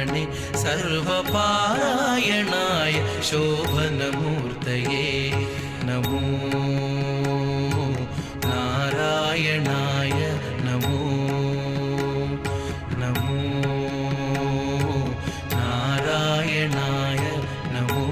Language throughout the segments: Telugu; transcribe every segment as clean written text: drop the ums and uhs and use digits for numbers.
ब्रह्मणे सर्वपारायणाय शोभनमूर्तये नमो नारायणाय नमो नमो नारायणाय नमो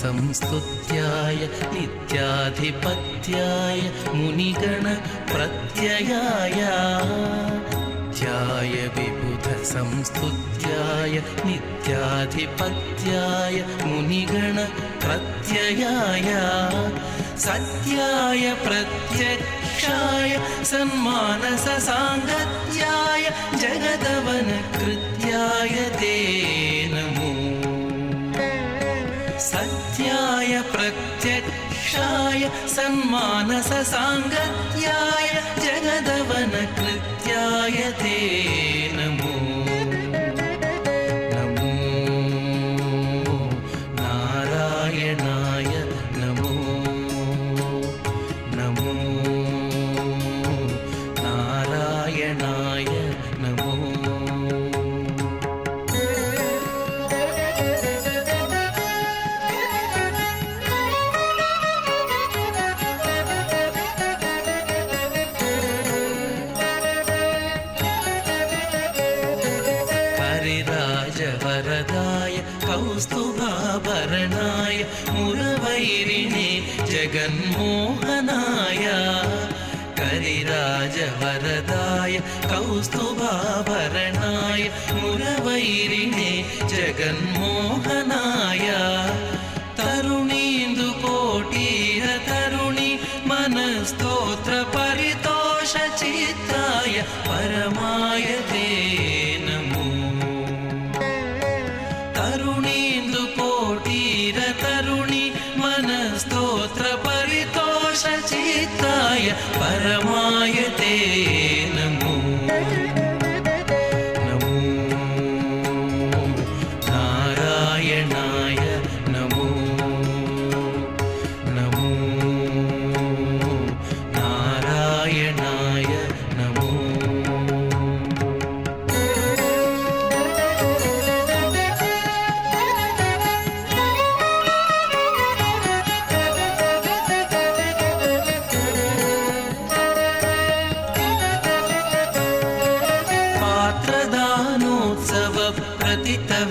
संस्तुत्याय नित्याधिपत्याय मुनिगण प्रत्ययाय ध्याय विबुध संस्तुत्याय नित्याधिपत्याय मुनिगण प्रत्ययाय सत्याय प्रत्यक्षाय सन्मानस सांगत्याय जगदवन कृत्याय ते नमो सत्याय प्रत्यक्षाय सन्मानस सांगत्याय जगदवन कृत्याय ते नमो नमो नारायणाय नमो नमो नारायणाय नमो वरदाय कौस्तुभाभरणाय मुरवैरिणे जगन्मोहनाय करिराजवरदाय कौस्तुभाभरणाय मुरवैरिणे जगन्मोहनाय तरुणीन्दुकोटीर तरुणी मनस्तोत्र परितोषचित्ताय परमाय ते नमो तरुणीन्दुकोटीर तरुणी मनस्तोत्र परितोषचित्ताय परमाय ते नमो नमो नारायणाय नमो नमो नारायणाय नमो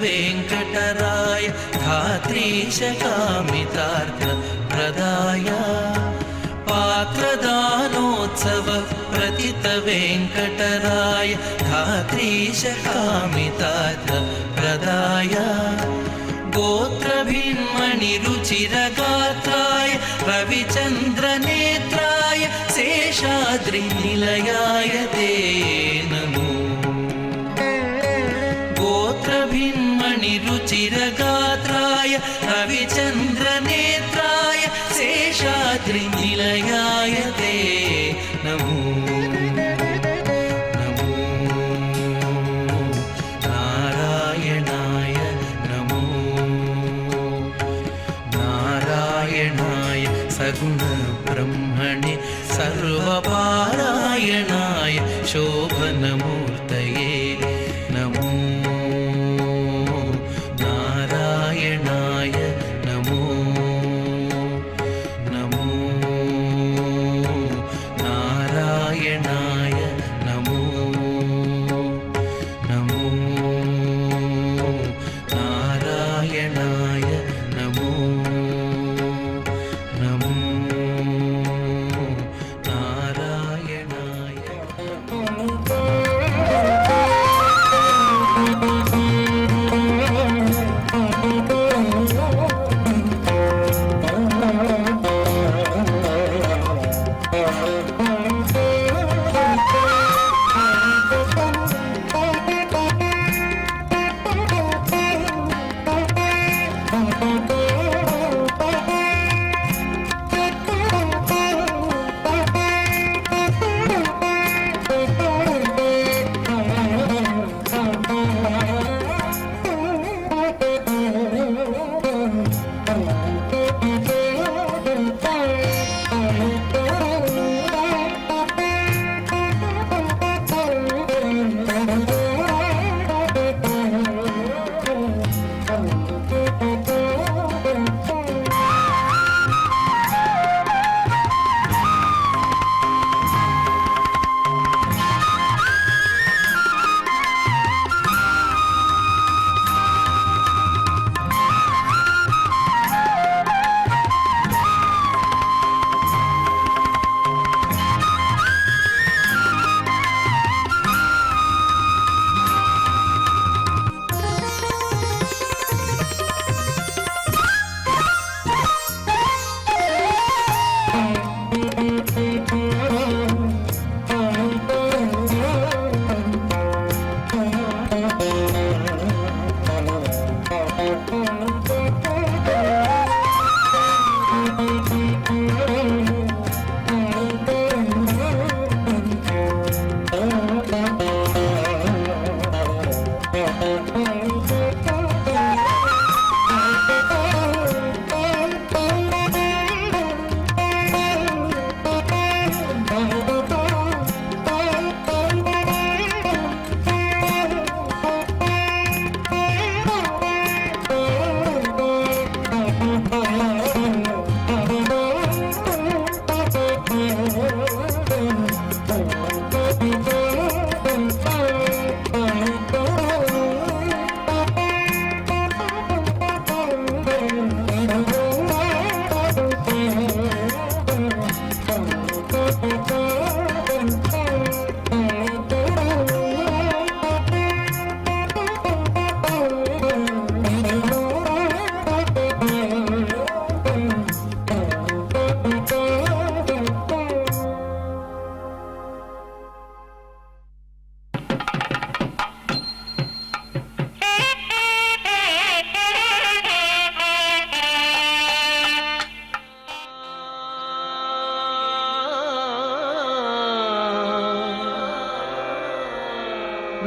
वेंकटराय धात्रीश कामितार्थ प्रदाय पात्रदानोत्सव प्रथित वेंकटराय धात्रीश कामितार्थ प्रदाय गोत्रभिन्मणि रुचिरगात्राय रविचन्द्रनेत्राय शेषाद्रिनिलयाय ते नमो गोत्रभिन्मणि रुचिरगात्राय रविचन्द्रनेत्राय शेषाद्रिनिलयाय ते नमो नमो नारायणाय नमो नारायणाय सगुण ब्रह्मणे सर्वपारायणाय शोभनमूर्तये नमो नारायणाय नमो नमो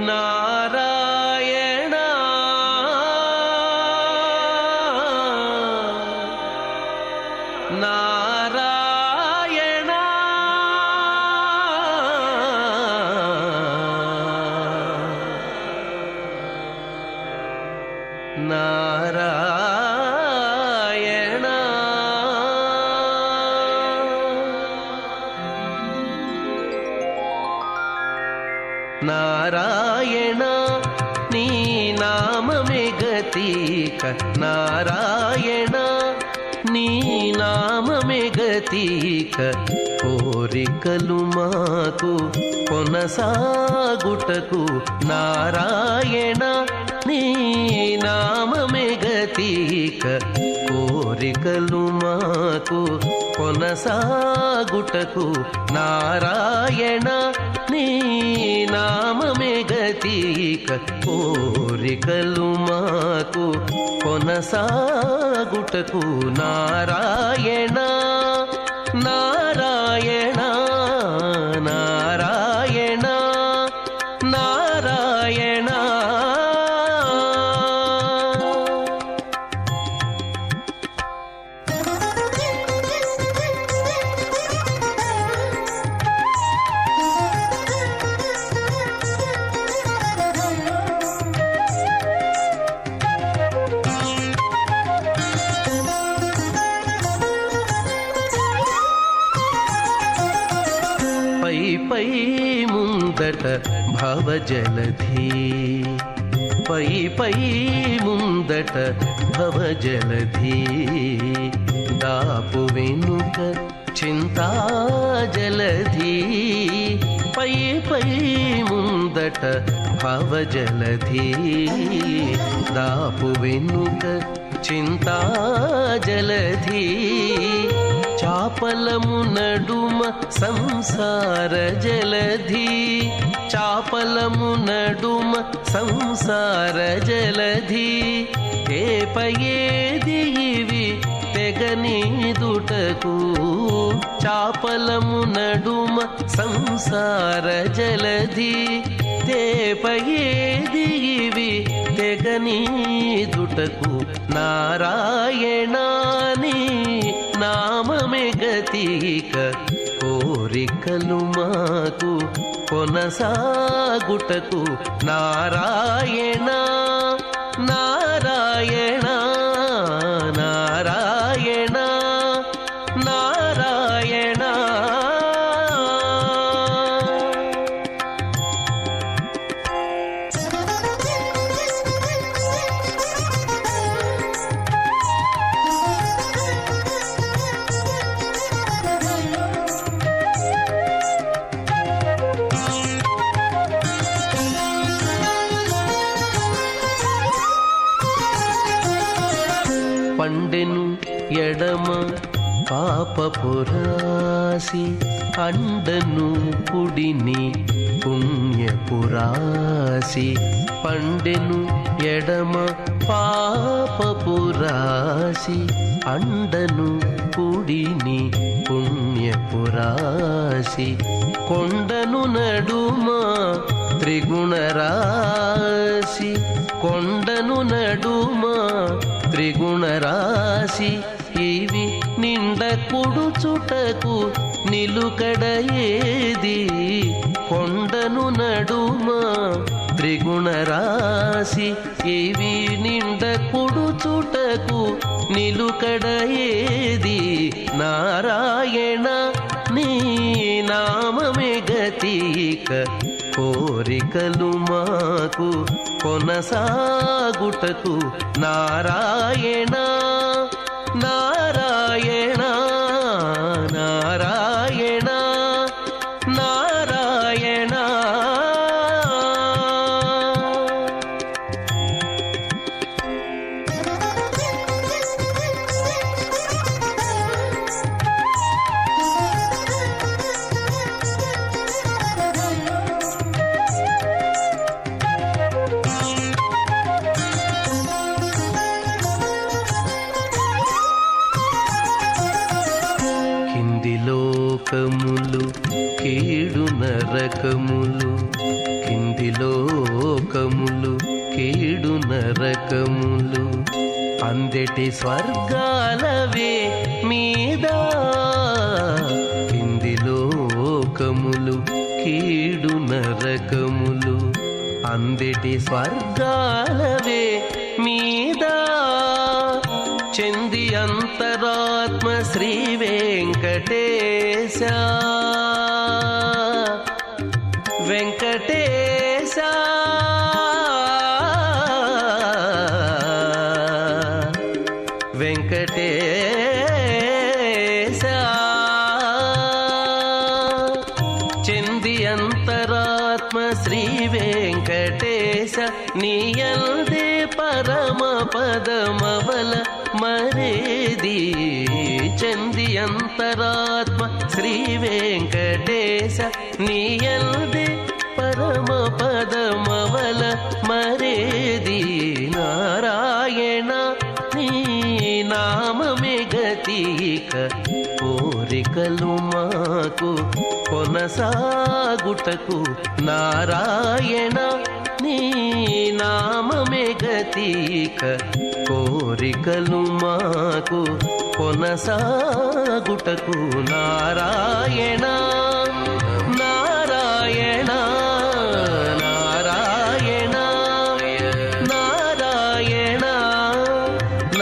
నారాయణ నారాయణ నారాయణ నారాయణ నీ నామమే గతిక నారాయణ నీ నామమే గతిక కోరికలు మాకు కొనసాగుటకు నారాయణ నీ నామమే గతిక కోరికలు మాకు కొనసాగుటకు నారాయణ నీ నామమే గతిక కోరికలు మాకు కొనసాగుటకు నారాయణ నారాయణ నారాయణ నారాయణ పై ముందట భవజలధి పై ముందట భవజలధి దాపు వెనుక చింతాజలధి పై ముందట భవజలధి దాపు వెనుక చింతాజలధి చాపలము నడుమ సంసార జలధి చాపలము నడుమ సంసార జలధి ఏపయేది ఇవి తెగనీదుటకు చాపలము నడుమ సంసార జలధి తేపయేది ఇవి తెగనీదుటకు నారాయణాని నామమే గతిక కోరికలు మాకు కొనసాగుటకు నారాయణ నారాయణ నారాయణ నారాయణ పండెను ఎడమ పాపపురాసి అండను కుడిని పుణ్యపురాసి పండెను ఎడమ పాపపురాసి అండను కుడిని పుణ్యపురాసి కొండను నడుమ త్రిగుణరాశి కొండను నడుమ త్రిగుణరాశి ఇవి నిండ కుడుచుటకు నిలుకడ ఏది కొండను నడుమ త్రిగుణరాశి ఇవి నిండ కుడుచుటకు నిలుకడ ఏది నారాయణ నీ నామమే గతిక కోరికలు మాకు కొనసాగుటకు నారాయణ నారాయణ నారాయణ నారాయణ లోకములు కీడు నరకములు అందెటి స్వర్గాలవే మీద కింది లోకములు కీడు నరకములు అందెటి స్వర్గాలవే మీద చెంది అంతరాత్మ శ్రీ వెంకటేశ వెంకటేశ వెంకటేశ చెంది అంతరాత్మ శ్రీ వెంకటేశ నీయందే పరమ పదమవల మరేది చెంది అంతరాత్మ శ్రీ వెంకటేశ నీయందే పరమ పదమవల మరేది నారాయణ నీ నామమే గతిక కోరికలు మాకు కొనసాగుటకు నారాయణ నీ నామమే గతిక కోరికలు మాకు కొనసాగుటకు నారాయణ నారాయణ నారాయణ నారాయణ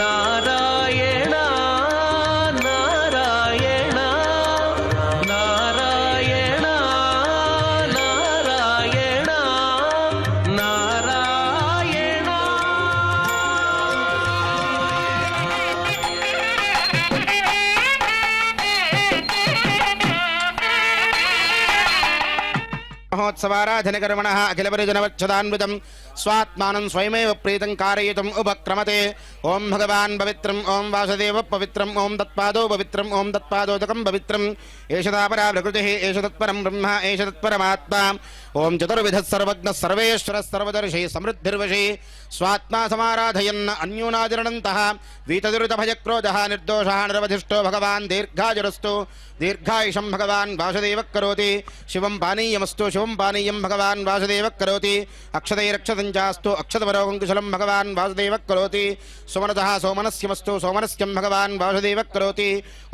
నారాయణ నారాయణ నారాయణ నారాయణ నారాయణ మహోత్సవారాధనకర్మణః అఖిలపరిజనవచ్చదాన్వితం స్వాత్మానం స్వయమేవ ప్రీతం कारयितुम् ఉపక్రమతే ఓం భగవాన్ పవిత్రం ఓం వాసుదేవ పవిత్రం ఓం తత్పాదో పవిత్రం ఓం తత్పాదోదకం పవిత్రం ఏషదాపరా ప్రకృతిః ఏష తత్పరం బ్రహ్మ ఏష తత్పరమాత్మా ఓం చతుర్విధः సర్వజ్ఞः సర్వేశ్వరः సర్వదర్శి సమృద్ధిర్వశి స్వాత్మా సమారాధయన్ అన్యూనాదిరణంతః వీతదురితభయక్రోధः నిర్దోషः నిరవధిష్ఠో భగవాన్ దీర్ఘాయురస్తు దీర్ఘాయుషం భగవాన్ వాసుదేవः కరోతి శివం పానీయమస్తు శివం పానీయం భగవాన్ వాసుదేవः కరోతి అక్షతైరక్షతంచాస్తు అక్షతపరోగం కుశలం భగవాన్ వాసుదేవः కరోతి సుమనతః సోమనస్యమస్తు సోమనస్యం భగవాన్ వాసుదేవः కరోతి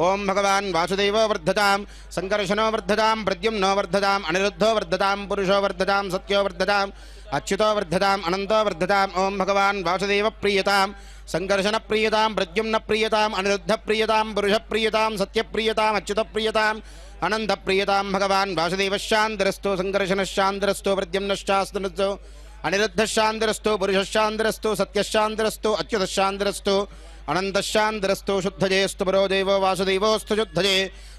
ఓం భగవాన్ వాసుదేవో వర్ధతాం సంకర్షణో వర్ధతాం ప్రద్యుమ్నో వర్ధతాం అనిరుద్ధో వర్ధతాం పురుషో వర్ధతాం సత్యో వర్ధతాం అచ్యుతో వర్ధతాం అనంతో వర్ధతాం ఓం భగవాన్ వాసుదేవ ప్రియతాం సంకర్షణ ప్రియతాం ప్రద్యుమ్న ప్రియతాం అనిరుద్ధ ప్రియతాం పురుష ప్రియతాం సత్య ప్రియతాం అచ్యుత ప్రియతాం అనంత ప్రియతాం భగవాన్ వాసుదేవశాంతిరస్తు సంకర్షణశాంతిరస్తు ప్రద్యుమ్నశాంతిరస్తు అనిరుద్ధశాంతిరస్తు పురుషశాంతిరస్తు సత్యశాంతిరస్తు అచ్యుతశాంతిరస్తు అనంతశాంతిరస్తు శుద్ధజేస్తు పరో దేవో వాసుదేవోస్తు శుద్ధజే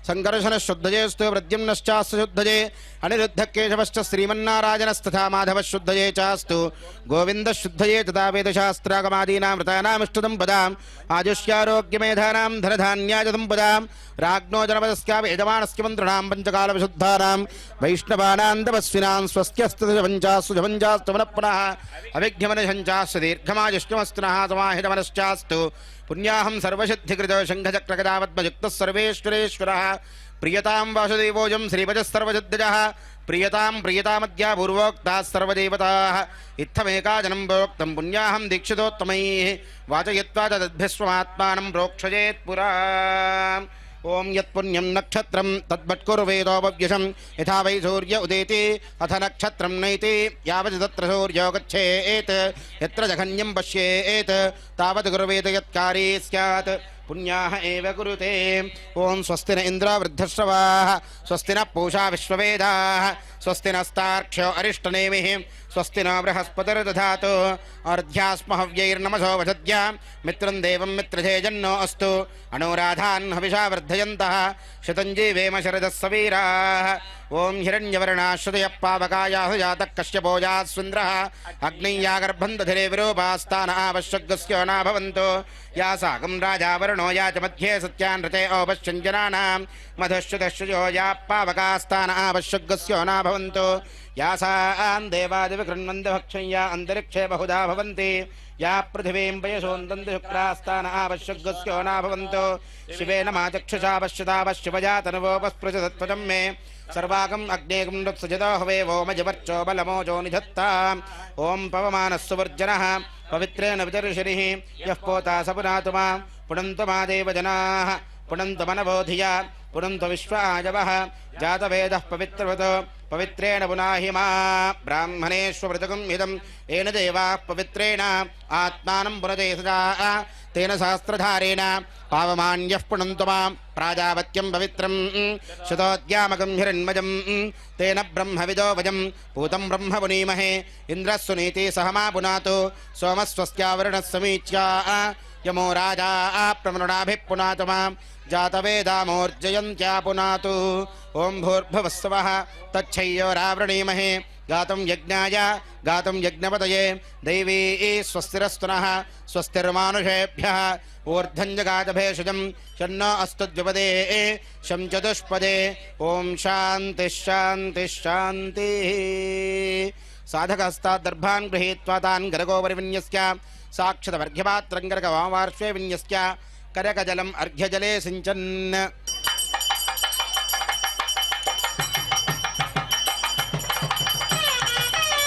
సంకర్షణ శుద్ధజేస్తు ప్రద్యుమ్నశ్చాస్తు శుద్ధజే అనిరుద్ధ కేశవశ్చ శ్రీమన్నారాయణస్తథా మాధవ శుద్ధజే చాస్తు గోవింద శుద్ధజే తథా వేదశాస్త్రాగమాదీనాం వ్రతానామిష్టదం పదాం ఆయుష్యారోగ్యమేధానాం ధనధాన్యాజదం పదాం రాజ్ఞో జనపదస్యాపి యజమానస్య మంత్రిణాం పంచకాల విశుద్ధానాం వైష్ణవానాం తపస్వినాం స్వస్త్యస్తు జపంచాస్తు జపంచాస్తు పునః అవిఘ్నమనశంచాస్తు దీర్ఘమాయుష్యమస్తునః సమాహితమనశ్చాస్తు పుణ్యాహం సర్వసిద్ధికృతో శంఖచక్రగదాపద్మయుక్తः సర్వేశ్వరేశ్వరः ప్రియతాం వాసుదేవోజం శ్రీపజः సర్వసిద్ధజः ప్రియతాం ప్రియతామద్యా పూర్వోక్తాः సర్వదేవతాः ఇత్తమేకాజనం ప్రోక్తం పుణ్యాహం దీక్షితోత్తమైः వాచయత్వా తద్భిస్వమాత్మానం ప్రోక్షయేత్ పురా ఓం యత్పుణ్యం నక్షత్రం తద్భట్కుర్వేదోపవ్యశం యథా వై సూర్య ఉదేతి అథ నక్షత్రం నైతి యావత్ తత్ర సూర్యో గచ్ఛేత్ యత్ర జఘన్యం పశ్యేత్ తావత్ గురువేద యత్కారీ స్యాత్ పుణ్యాః ఏవ కురుతే ఓం స్వస్తి న ఇంద్రో వృద్ధశ్రవాः స్వస్తి న పూషా విశ్వవేదాः స్వస్తి నస్తార్క్ష్యో అరిష్టనేమిః స్వస్తి నో బృహస్పతిర్దధాతు అర్ధ్యాస్మహవ్యైర్నమసో వసద్య మిత్రం దేవం మిత్రజేజన్నో అస్తు అనురాధాన్ హవిషా వర్ధయంతః శతంజీవేమ శరదः సవీరాः ఓం హిరణ్యవర్ణాశ్రుతయ పావకాయాహు జాతః కశ్యపోజాస్వింద్రः అగ్నియాగర్భం దధిరే విరూపాస్తాన ఆవశ్యగ్స్యో నాభవంతు యా సాగం రాజావరుణో యా చ మధ్యే సత్యానృతే ఓపశ్చంజనానాం మధుశ్రుతశ్రుజో యా పావకాస్తాన ఆవశ్యగ్స్యో నాభవంతు यासान् देवादिविकृण्वन्ति भक्षं या अन्तरिक्षे बहुधा भवन्ति या पृथिवीं पयसोन्दन्ति शुक्रास्तान आवश्यग्स्यो न भवन्तो शिवेन मा चक्षुषा पश्यतावश्शिवया तनुवोपस्पृशतत्वजं मे सर्वागम् अग्नेगं नृत्सजतो हवे वोमजवर्चो बलमोजो निधत्ता ॐ पवमानः सुवर्जनः पवित्रेण विचर्षिरिः यः पोता स पुनातु मां पुनन्तु मा देवजनाः पुनन्तु मनबोधिया पुनन्तु विश्वाजवः जातवेदः पवित्रवत् पवित्रेण पुनाहि मा ब्राह्मणेष्वृतकम् इदम् येन देवाः पवित्रेण आत्मानं पुनते सदा तेन सहस्रधारेण पावमान्यः पुनन्तु मां प्राजापत्यं पवित्रं शतोद्यामकं हिरण्मजं तेन ब्रह्मविदो वजं पूतं ब्रह्म पुनीमहे इन्द्रः सुनीति सह मा पुनातु सोमस्वस्यावरुणः समीच्या यमो राजा प्रमृणाभिः पुनातु मां जातवेदामोर्जयन्त्या पुनातु ॐ भूर्भुवस्सवः तच्छय्योरावृणीमहे गातं यज्ञाय गातं यज्ञपतये दैवी स्वस्तिरस्तुनः स्वस्तिर्मानुषेभ्यः ऊर्ध्वञ्जगाजभेषजं शन्नो अस्तु द्विपदे शं चतुष्पदे ॐ शान्तिः शान्तिः शान्तिः साधकस्तात् दर्भान् गृहीत्वा तान् गरगोपरि विन्यस्य साक्षतमर्घ्यपात्रं गरगवामार्श्वे विन्यस्य करकजलम् अर्घ्यजले सिञ्चन्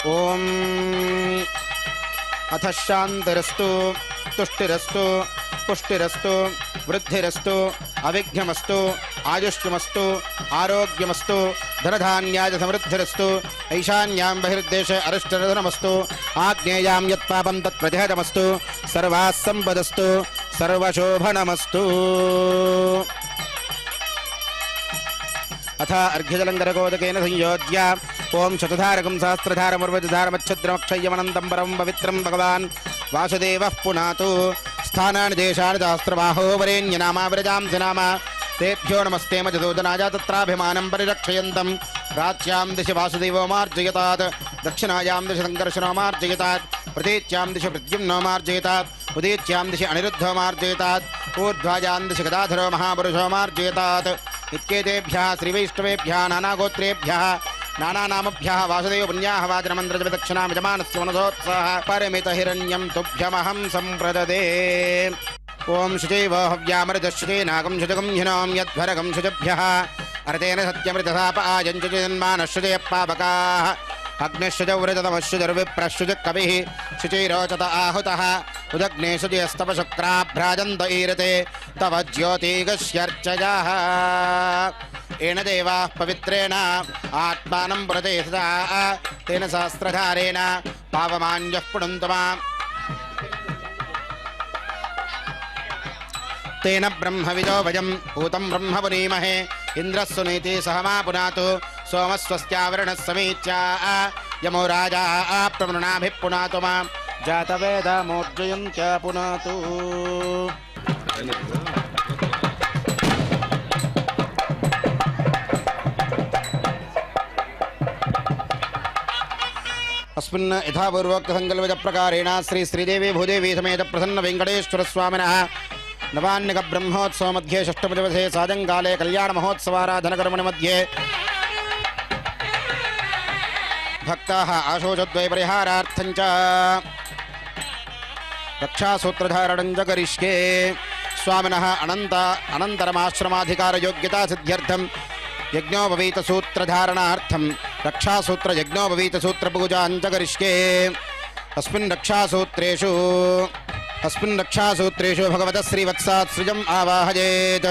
ॐ अथ शान्तिरस्तु तुष्टिरस्तु पुष्टिरस्तु वृद्धिरस्तु अविघ्नमस्तु आयुष्यमस्तु आरोग्यमस्तु धनधान्याय समृद्धिरस्तु ऐशान्यां बहिर्देशे अरिष्टरधनमस्तु आग्नेयां यत्पापं तत्प्रतिहतमस्तु सर्वाः सम्पदस्तु सर्वशोभनमस्तु अथ अर्घ्यजलं गरगोदकेन संयोज्य ॐ शतधारकं सहस्रधारमुर्वधारमच्छद्रमक्षय्यमनन्तं परं पवित्रं भगवान् वासुदेवः पुनातु स्थानानि देशानि सहस्रबाहो वरेण्यनामाविरजां नाम तेभ्यो नमस्ते मधुसूदनाय तत्राभिमानं परिरक्षयन्तं प्राच्यां दिशि वासुदेवो मार्जयतात् दक्षिणायां दिशि सङ्कर्षणो मार्जयतात् प्रतीच्यां दिशि प्रद्युम्नो मार्जयतात् उदीच्यां दिशि अनिरुद्धो मार्जयतात् ऊर्ध्वायां दिशि गदाधरो महापुरुषो मार्जयतात् इत्येतेभ्यः श्रीवैष्णवेभ्यः नानागोत्रेभ्यः नानानामभ्यः वासुदेव पुण्याः वाचनमन्त्रजपदक्षिणामिजमानस्य मनसोत्साह परिमितहिरण्यं तुभ्यमहं सम्प्रददे ॐ शुचैव हव्यामृतश्रुते नागं शुचकं हिनों यद्भरगं शुचभ्यः अर्तेन सत्यमृतसाप आयञ्चुजन्मानश्रुजयः पावकाः अग्निश्रुजवृतमश्रुजर्विप्रश्रुजकविः शुचैरोचत आहुतः उदग्ने शुचयस्तव शुक्राभ्राजन्त ईरते तव ज्योतिगस्यर्चयः येन देवाः पवित्रेण आत्मानं पुनते सदा तेन सहस्रधारेण पावमान्यः पुनन्तु मां तेन ब्रह्मविदो भजं पूतं ब्रह्म पुनीमहे इन्द्रः सुनीति सह मा पुनातु सोमस्वस्यावरुणः समीच्या यमो राजा प्रमृणाभिः पुनातु मां जातवेदामोर्जयन्त्या पुनातु अस्मिन् यथापूर्वोक्तसङ्कल्पप्रकारेण श्री श्रीदेवी भूदेवी समेत प्रसन्न वेङ्कटेश्वरस्वामिनः नवान्निकब्रह्मोत्सव मध्ये षष्ठमदिवसे सायङ्काले कल्याणमहोत्सवाराधनकर्मणि मध्ये भक्ताः आशोचद्वयपरिहारार्थं च रक्षासूत्रधारणं च करिष्ये स्वामिनः अनन्तरमाश्रमाधिकारयोग्यता सिद्ध्यर्थं यज्ञोपवीतसूत्रधारणार्थं रक्षासूत्रयज्ञोपवीतसूत्रपूजां च करिष्ये अस्मिन् रक्षासूत्रेषु भगवतः श्रीवत्सात् सृजम् आवाहयेत्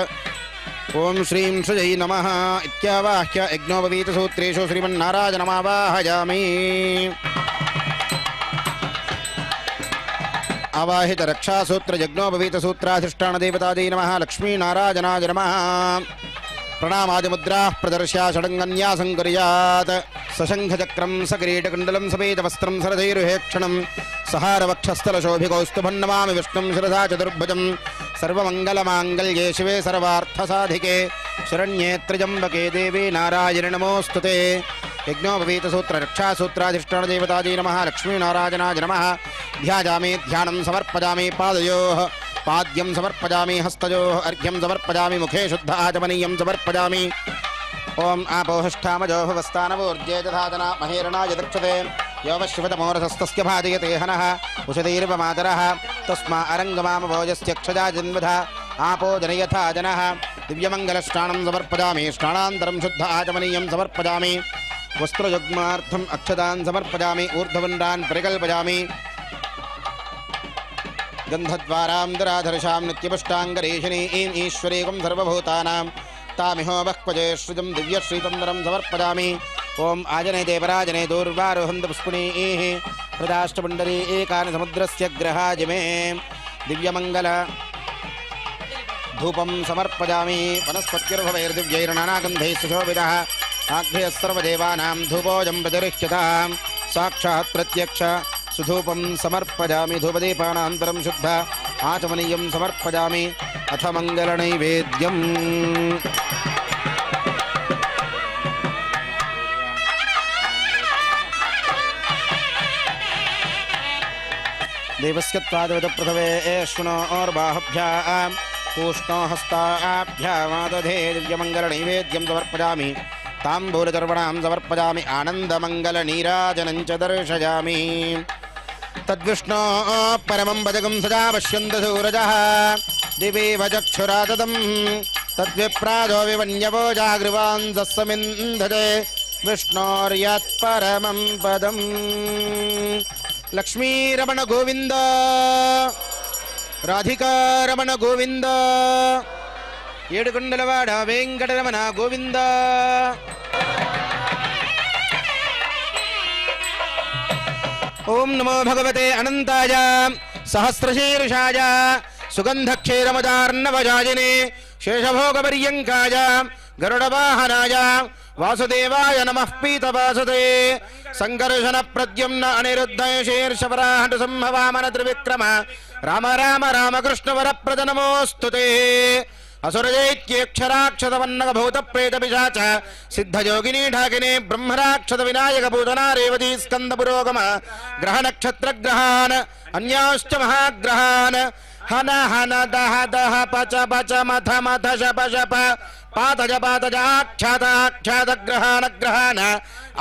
ॐ श्रीं सृजै नमः इत्यावाह्य यज्ञोपवीतसूत्रेषु श्रीमन्नारायणमावाहयामि आवाहित रक्षासूत्रयज्ञोपवीतसूत्राधिष्ठानदेवतायै नमः लक्ष्मीनारायणाय नमः प्रणामादिमुद्राः प्रदर्श्य षडङ्गन्यासं कुर्यात् सशङ्खचक्रं सकिरीटकुण्डलं सपेतवस्त्रं सरधैरुहेक्षणं सहारवक्षस्थलशोभिकौस्तुभं नमामि विष्णुं शिरसा चतुर्भुजं सर्वमङ्गलमाङ्गल्ये शिवे सर्वार्थसाधिके शरण्ये त्र्यम्बके देवी नारायणि नमोऽस्तुते यज्ञोपवीतसूत्र रक्षासूत्राधिष्ठानदेवतायै नमः लक्ष्मीनारायणाय नमः ध्यायामि ध्यानं समर्पयामि पादयोः पाद्यं समर्पयामि हस्तयोः अर्घ्यं समर्पयामि मुखे शुद्ध आचमनीयं समर्पयामि ఓం ఆపోహిష్టామజో భవస్థానవోర్జే దధాదన మహేరణాయ దక్షతే యోగశివతమోరసస్తస్య భాజయతే హనః ఉషదీర్వమాతరः తస్మా అరంగమామభోజస్యక్షజా జన్మధ ఆపో జనయథా జనః దివ్యమంగళస్నానం సమర్పయామి స్నానాంతరం శుద్ధ ఆచమనీయం సమర్పయామి వస్త్రయుగ్మార్థం అక్షదాన్ సమర్పయామి ఊర్ధ్వపుండ్రాన్ పరికల్పయామి గంధద్వారాం దురాధర్షాం నిత్యపుష్టాంగరేషిణీం ఈశ్వరీకం సర్వభూతానాం తామిహో బహ్వజే శ్రుజం దివ్యశ్రీతందరం సమర్పయామి ఓం ఆజనే దేవరాజనే దూర్వారోహంత పుష్పుణీః హృదాష్టపుండరీ ఏకాని సముద్రస్య గ్రహాజిమే దివ్యమంగళ ధూపం సమర్పయామి వనస్పత్యుర్భవైర్దివ్యైర్నానాగంధైः సుశోభితः ఆగ్నేయः సర్వదేవానాం ధూపోజం ప్రతిరిచ్యతాం సాక్షాత్ ప్రత్యక్ష సుధూపం సమర్పయామి ధూపదీపానాంతరం శుద్ధ ఆచమనీయం సమర్పయామి అథ మంగళనైవేద్యం దేవస్య త్వాదవిద పృథవే ఏష్ణోర్బాహుభ్యాం పూష్ణో హస్తాభ్యామాదధే దివ్యమంగళనైవేద్యం సమర్పయామి తాంబూలచర్వణాం సమర్పయామి ఆనందమంగళనీరాజనం చ దర్శయామి తద్విష్ణో పరమం పదకం సదా పశ్యంత సూరజः దివేవ చక్షురాతతం తద్విప్రాదో వివన్యవో జాగృవాన్ సస్సమింధతే విష్ణోర్యత్పరమం పదం లక్ష్మీరమణ గోవింద రాధికారమణ గోవింద ఏడుకొండలవాడ వెంకటరమణ గోవింద ఓం నమో భగవతే అనంతాయ సహస్రశీర్షాయ సుగంధక్షీరమదార్ణవజాజినే శేషభోగపర్యంకాయ గరుడవాహనాయ వాసుదేవాయ నమః పీతవాసుదే సంకర్షణ ప్రద్యుమ్న అనిరుద్ధయ శీర్షవరాహట సంభవామన త్రివిక్రమ రామ రామ రామకృష్ణవరప్రద నమోస్తుతే असुरजैत्यक्षराक्षतवन्नक भूत प्रेत पिशाच सिद्धयोगिनी ढाकिनी ब्रह्मराक्षत विनायक पूतना रेवती स्कंद पुरोगम ग्रह नक्षत्र ग्रहान अन्याश्च महाग्रहान हन हन दह दह पच पच मथ मथ शप शप पातज पातज आख्यात आख्यात ग्रहान ग्रहान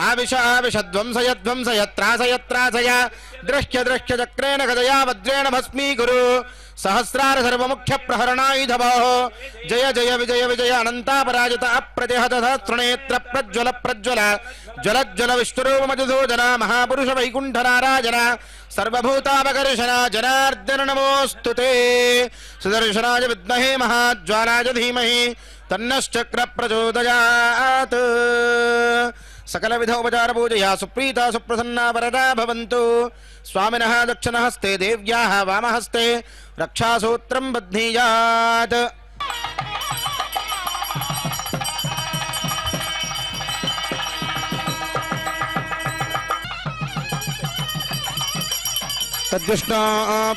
आविश आविश ध्वंसय ध्वंसय त्रासय त्रासय दृश्य दृश्य चक्रेण गदया वज्रेण भस्मीकुरु सहस्रार सर्वमुख्य प्रहरणायुधभो जय जय विजय विजय अनंतापराजित अप्रतिहत सहस्रनेत्र प्रज्वल प्रज्वल ज्वल ज्वल विष्णुरूप मधुसूदन महापुरुष वैकुंठ नारायण सर्वभूतापकर्षण जनार्दन नमोस्तुते सुदर्शनाय विद्महे महाज्वालाय धीमहि तन्नश्चक्र प्रचोदयात् सकल विधोपचार पूजया सुप्रीता सुप्रसन्ना वरदा भवन्तु स्वामिनः दक्षिणहस्ते देव्याः वामहस्ते रक्षासूत्रं बध्नीयात् तद्विष्णो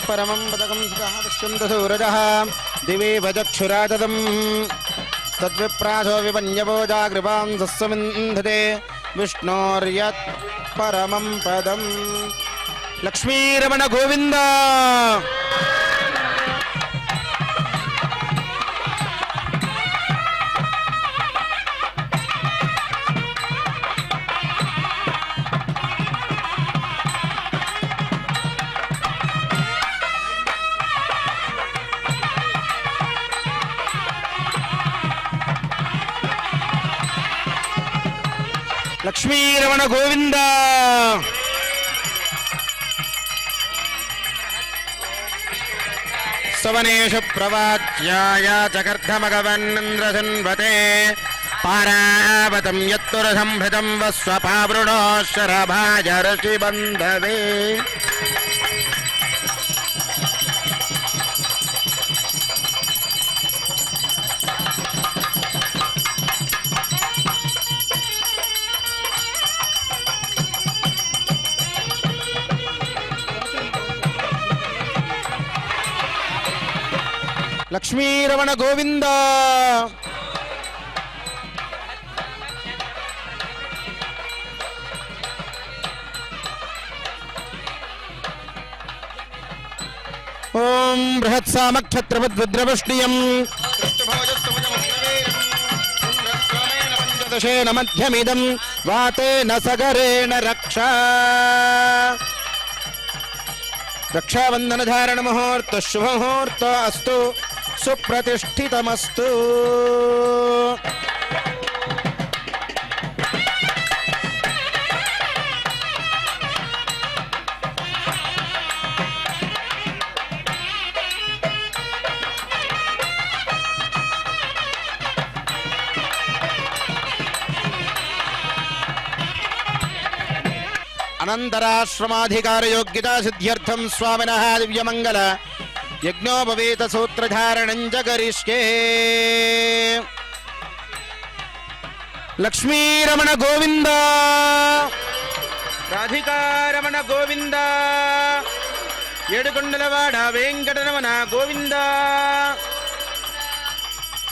परमं पदकं सुतः पश्यन्तु सूरजः दिवे वचक्षुराततं तद्विप्रासो विपन्यवो जागृपां सस्समिन्धते विष्णोर्यत् परमं पदं लक्ष्मीरमण गोविंद लक्ष्मीरमण गोविंद सवनेषु प्रवाच्याय जगर्धमगवन्निन्द्रसन्वते पारावतं यत्तुरसंभृतं वस्वपावृणो शरभाय ऋषिबन्धवे लक्ष्मीरमण गोविंद ओम बृहत्सामक्षत्रवद्रुद्रवष्णियम् ऋतुषेण मध्यमिदं वातेन सगरेण रक्षा रक्षाबंधनधारण मुहूर्त शुभ मुहूर्त अस्तु सुप्रतिष्ठितमस्तु। अनंतराश्रमाधिकार योग्यता सिद्ध्यर्थं स्वामिनः दिव्यमंगल यज्ञोपवीत सूत्रधारणं च करिष्ये। लक्ष्मीरमण गोविंद राधिकारमण गोविंद ఏడుకొండలవాడ వెంకటరమణ గోవింద।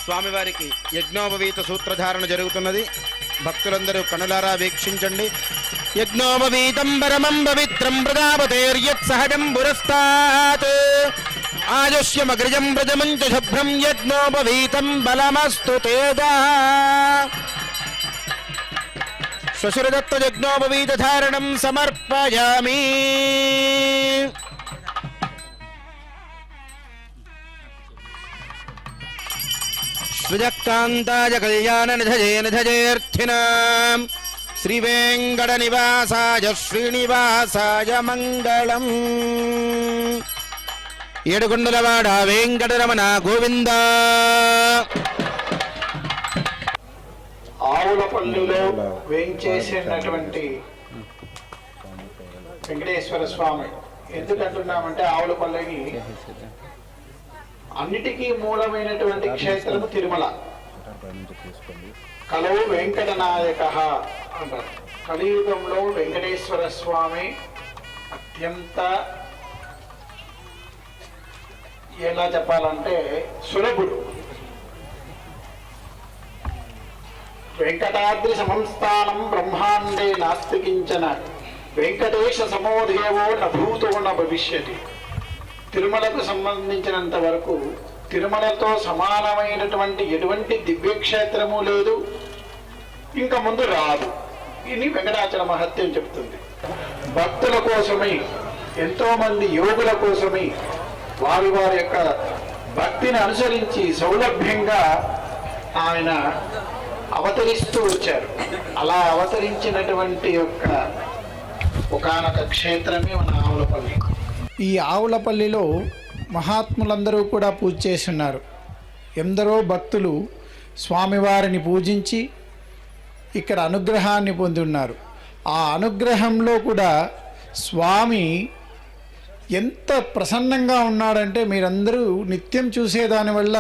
స్వామివారికి యజ్ఞోపవీత సూత్రధారణ జరుగుతున్నది, భక్తులందరూ కనులారా వీక్షించండి। యజ్ఞోపవీతం పరమం పవిత్రం ప్రజాపతేర్యత్ సహజం పురస్తాత్ ఆయుష్యమగ్రజం ప్రజమంచ శుభ్రం యజ్ఞోపవీతం బలమస్తు తేజా। శ్వశురదత్త యజ్ఞోపవీత ధారణం సమర్పయామి। श्रीजक्तान्ताय कल्याणनिधये निधयेऽर्थिनां श्रीवेङ्कटनिवासाय श्रीनिवासाय मङ्गलम्। ఏడుకొండలవాడ వెంకటరమణ గోవింద। ఆవులపల్లిలో వేంచేసినటువంటి వెంకటేశ్వర స్వామి ఎందుకంటున్నామంటే ఆవులపల్లికి అన్నిటికీ మూలమైనటువంటి క్షేత్రము తిరుమల। కలవు వెంకటనాయక అంటారు। కలియుగంలో వెంకటేశ్వర స్వామి అత్యంత ఎలా చెప్పాలంటే సులభుడు। వెంకటాద్రి సమంస్థానం బ్రహ్మాండే నాస్తి కించన వెంకటేశ సమోదేవో నభూతో న భవిష్యతి। తిరుమలకు సంబంధించినంత వరకు తిరుమలతో సమానమైనటువంటి ఎటువంటి దివ్యక్షేత్రము లేదు, ఇంకా ముందు రాదు। ఇది వెంకటాచల మహత్యం చెప్తుంది। భక్తుల కోసమై, ఎంతో మంది యోగుల కోసమై వారి వారి యొక్క భక్తిని అనుసరించి సౌలభ్యంగా ఆయన అవతరిస్తూ వచ్చారు। అలా అవతరించినటువంటి యొక్క ఒకానొక క్షేత్రమే మన ఆవులపల్లి। ఈ ఆవులపల్లిలో మహాత్ములందరూ కూడా పూజ చేస్తున్నారు। ఎందరో భక్తులు స్వామివారిని పూజించి ఇక్కడ అనుగ్రహాన్ని పొంది ఉన్నారు। ఆ అనుగ్రహంలో కూడా స్వామి ఎంత ప్రసన్నంగా ఉన్నాడంటే మీరందరూ నిత్యం చూసేదానివల్ల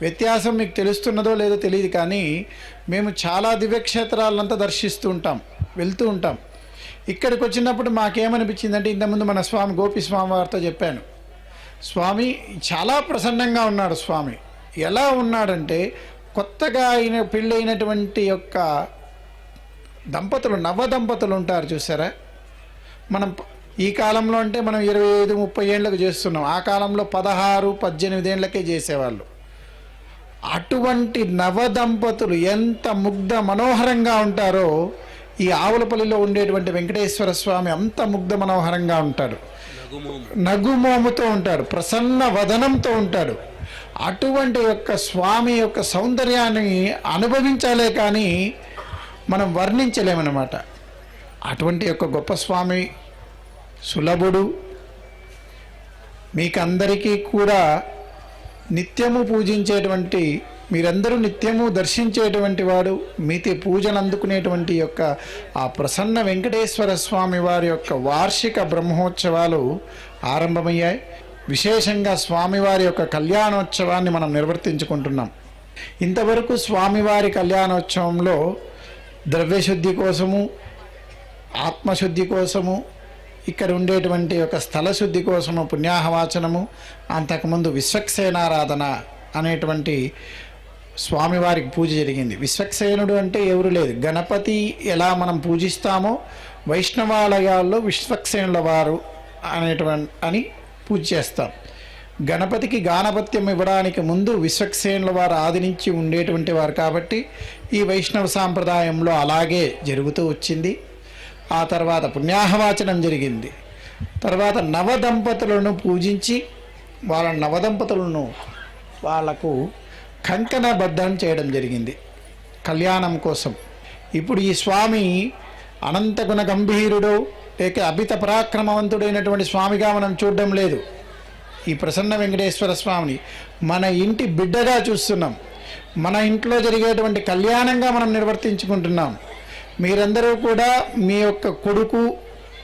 వ్యత్యాసం మీకు తెలుస్తున్నదో లేదో తెలియదు, కానీ మేము చాలా దివ్యక్షేత్రాలంతా దర్శిస్తూ ఉంటాం, వెళ్తూ ఉంటాం। ఇక్కడికి వచ్చినప్పుడు మాకేమనిపించిందంటే, ఇంతకుముందు మన స్వామి గోపిస్వామి వారితో చెప్పాను, స్వామి చాలా ప్రసన్నంగా ఉన్నాడు। స్వామి ఎలా ఉన్నాడంటే, కొత్తగా పెళ్ళైనటువంటి యొక్క దంపతులు, నవ దంపతులు ఉంటారు చూసారా, మనం ఈ కాలంలో అంటే మనం 25-30 ఏళ్ళకు చేస్తున్నాం, ఆ కాలంలో 16-18 ఏళ్ళకే చేసేవాళ్ళు। అటువంటి నవ దంపతులు ఎంత ముగ్ధ మనోహరంగా ఉంటారో ఈ ఆవులపల్లిలో ఉండేటువంటి వెంకటేశ్వర స్వామి అంత ముగ్ధ మనోహరంగా ఉంటాడు, నగుమోముతో ఉంటాడు, ప్రసన్న వదనంతో ఉంటాడు। అటువంటి యొక్క స్వామి యొక్క సౌందర్యాన్ని అనుభవించాలే కానీ మనం వర్ణించలేమన్నమాట। అటువంటి యొక్క గొప్ప స్వామి సులభుడు, మీకందరికీ కూడా నిత్యము పూజించేటువంటి, మీరందరూ నిత్యము దర్శించేటువంటి వాడు, మితి పూజలు అందుకునేటువంటి యొక్క ఆ ప్రసన్న వెంకటేశ్వర స్వామి వారి యొక్క వార్షిక బ్రహ్మోత్సవాలు ఆరంభమయ్యాయి। విశేషంగా స్వామివారి యొక్క కళ్యాణోత్సవాన్ని మనం నిర్వర్తించుకుంటున్నాం। ఇంతవరకు స్వామివారి కళ్యాణోత్సవంలో ద్రవ్యశుద్ధి కోసము, ఆత్మశుద్ధి కోసము, ఇక్కడ ఉండేటువంటి ఒక స్థలశుద్ధి కోసము పుణ్యాహవాచనము, అంతకుముందు విశ్వక్సేనారాధన అనేటువంటి స్వామివారికి పూజ జరిగింది। విశ్వక్సేనుడు అంటే ఎవరు లేదు, గణపతి ఎలా మనం పూజిస్తామో వైష్ణవాలయాల్లో విశ్వక్సేనుల వారు అని పూజ చేస్తాం। గణపతికి గానపత్యం ఇవ్వడానికి ముందు విశ్వక్సేనుల వారు ఆది నుంచి ఉండేటువంటి వారు కాబట్టి ఈ వైష్ణవ సాంప్రదాయంలో అలాగే జరుగుతూ వచ్చింది. ఆ తర్వాత పుణ్యాహవాచనం జరిగింది. తర్వాత నవదంపతులను పూజించి వాళ్ళ నవదంపతులను వాళ్లకు కంకణబద్ధం చేయడం జరిగింది కళ్యాణం కోసం. ఇప్పుడు ఈ స్వామి అనంత గుణ గంభీరుడు లేక అభిత పరాక్రమవంతుడైనటువంటి స్వామిగా మనం చూడడం లేదు. ఈ ప్రసన్న వెంకటేశ్వర స్వామిని మన ఇంటి బిడ్డగా చూస్తున్నాం. మన ఇంట్లో జరిగేటువంటి కళ్యాణంగా మనం నిర్వర్తించుకుంటున్నాం. మీరందరూ కూడా మీ యొక్క కొడుకు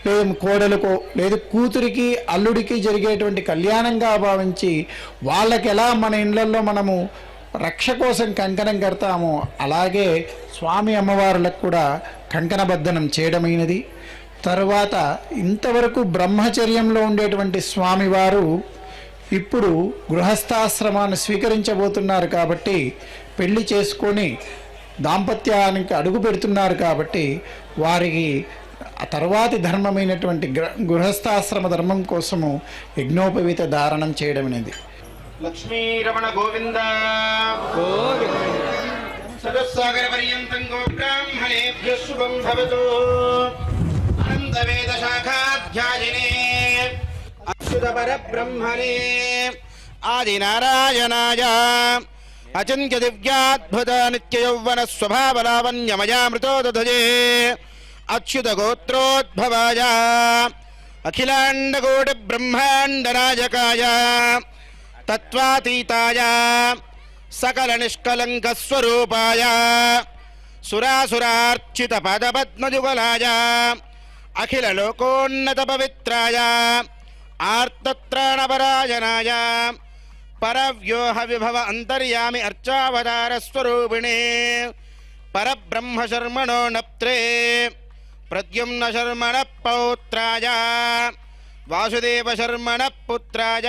లేదు కోడలుకో లేదు కూతురికి అల్లుడికి జరిగేటువంటి కళ్యాణంగా భావించి వాళ్ళకి ఎలా మన ఇళ్లలో మనము రక్ష కోసం కంకణం కడతామో అలాగే స్వామి అమ్మవార్లకు కూడా కంకణబద్ధనం చేయడమైనది. తరువాత ఇంతవరకు బ్రహ్మచర్యంలో ఉండేటువంటి స్వామివారు ఇప్పుడు గృహస్థాశ్రమాన్ని స్వీకరించబోతున్నారు కాబట్టి పెళ్లి చేసుకొని దాంపత్యానికి అడుగు పెడుతున్నారు కాబట్టి వారికి ఆ తర్వాతి ధర్మమైనటువంటి గృహస్థాశ్రమ ధర్మం కోసము యజ్ఞోపవీత ధారణం చేయడమైనది. లక్ష్మీరమణ గోవింద సదస్సాగర పర్యంతం గో బ్రాహ్మణేభ్యః శుభం భవతు. అనంత వేద శాఖాధ్యాయినే అచ్యుత పరబ్రహ్మణే ఆది నారాయణాయ అచింత్య దివ్యాద్భుత నిత్య యౌవన స్వభావ లావణ్యమయామృతోదధే అచ్యుత గోత్రోద్భవాయ అఖిలాండకోటి బ్రహ్మాండ నాయకాయ తత్వాతీతాయ సకల నిష్కలంక స్వరూపాయ సురాసురార్చిత పదపద్మయుగలాయ అఖిల లోకోన్నత పవిత్రాయ ఆర్తత్రాణపరాయణాయ పరవ్యోహ విభవ అంతర్యామి అర్చావతార స్వరూపిణే పరబ్రహ్మ శర్మణో నప్త్రే ప్రద్యుమ్న శర్మణ పౌత్రాయ వాసుదేవ శర్మణ పుత్రాయ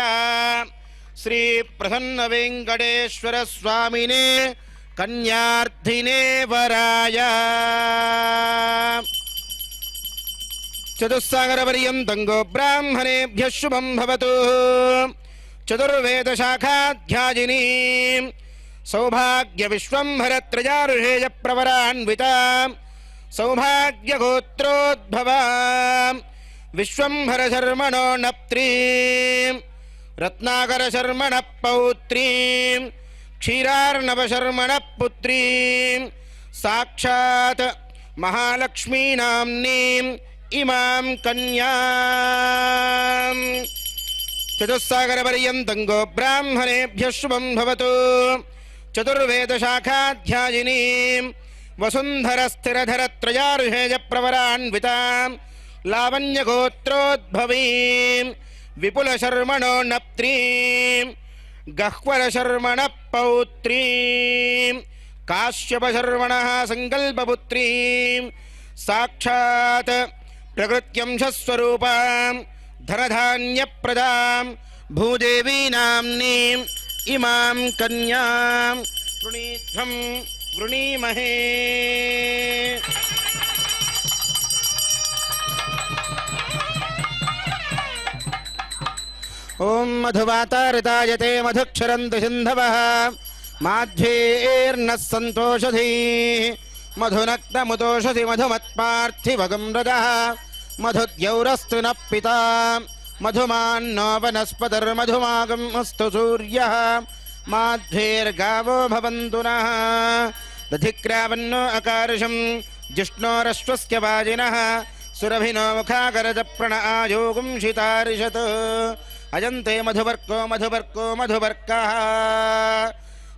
శ్రీ ప్రసన్న వెంకటేశ్వర స్వామినే కన్యార్థినే వరాయ. చతుస్సాగర పర్యంతం గో బ్రాహ్మణేభ్యః శుభం భవతు. చతుర్వేద శాఖాధ్యాయిని సౌభాగ్య విశ్వంభరత్రయారుషేయ ప్రవరాన్విత సౌభాగ్య గోత్రోద్భవ విశ్వంభర శర్మణో నప్త్రీ రత్నాకర శర్మణ పౌత్రీ క్షీరార్ణవ శర్మణ పుత్రీ సాక్షాత్ మహాలక్ష్మీ నామ్నీం ఇమాం కన్యాం. చతుస్సాగర పర్యంతం గో బ్రాహ్మణేభ్యః శుభం భవతు. చతుర్వేద శాఖాధ్యాయిని వసుంధర స్థిరధర త్రయారుషేయ ప్రవరాన్విత లావణ్య గోత్రోద్భవీ విపుల శర్మణో నప్త్రీ గహ్వర శర్మణ పౌత్రీ కాశ్యప శర్మణ సంకల్పపుత్రీ సాక్షాత్ ప్రకృత్యంశస్వరూపాం ధనధాన్యప్రదాం భూదేవీ నామ్నీం ఇమాం కన్యాం వృణీధ్వం వృణీమహే. ఓం మధువాతారితాయతే మధుక్షరంతు సింధవః మాధ్వేర్నః సంతోషధీః మధునక్తముతోషధి మధుమత్పార్థివగం రజః మధుద్యౌరస్తు నః పితా మధుమాన్నో వనస్పతిర్మధుమాగం అస్తు సూర్యః మాధ్వేర్గావో భవంతు నః దధిక్రావన్నో అకార్షం జిష్ణోరశ్వస్య వాజినః సురభినో ముఖాకరజ ప్రణః ఆయోగం శితారిషత్ అజంతే మధువర్కో మధువర్కో మధువర్కః.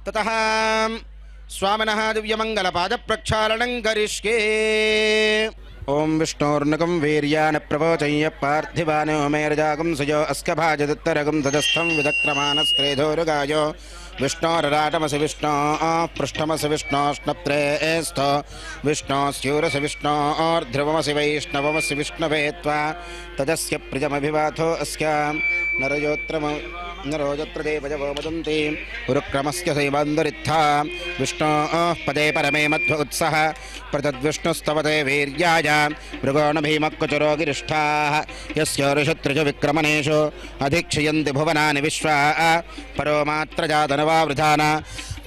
తతః స్వామినః దివ్యమంగళపాదప్రక్షాళనం కరిష్యే. ఓం విష్ణోర్నకం వీర్యాన్ ప్రవోచయ్య పార్థివానో మేరజాగం సుజో అస్కభాజదుత్తరగం తదస్థం విదక్రమాణస్త్రేధోరుగాయో విష్ణోరరాటమసి విష్ణో పృష్ఠమసి విష్ణోష్ణప్త్రేస్థో విష్ణోస్యూరసి విష్ణోర్ధ్రువమసి వైష్ణవమసి విష్ణవే త్వా తదస్య ప్రిజమభివాథో అస్య నరయోత్రమ नरोजत्र देवजवो मदन्ति उरुक्रमस्य सैवान्दरित्था विष्णोः पदे परमे मध्व उत्सः प्रतद्विष्णुस्तवते वीर्याय मृगोणभीमक्कुचरो गिरिष्ठाः यस्योरुषत्रिषु विक्रमणेषु अधिक्षयन्ति भुवनानि विश्वा परो मात्रजातनवावृधान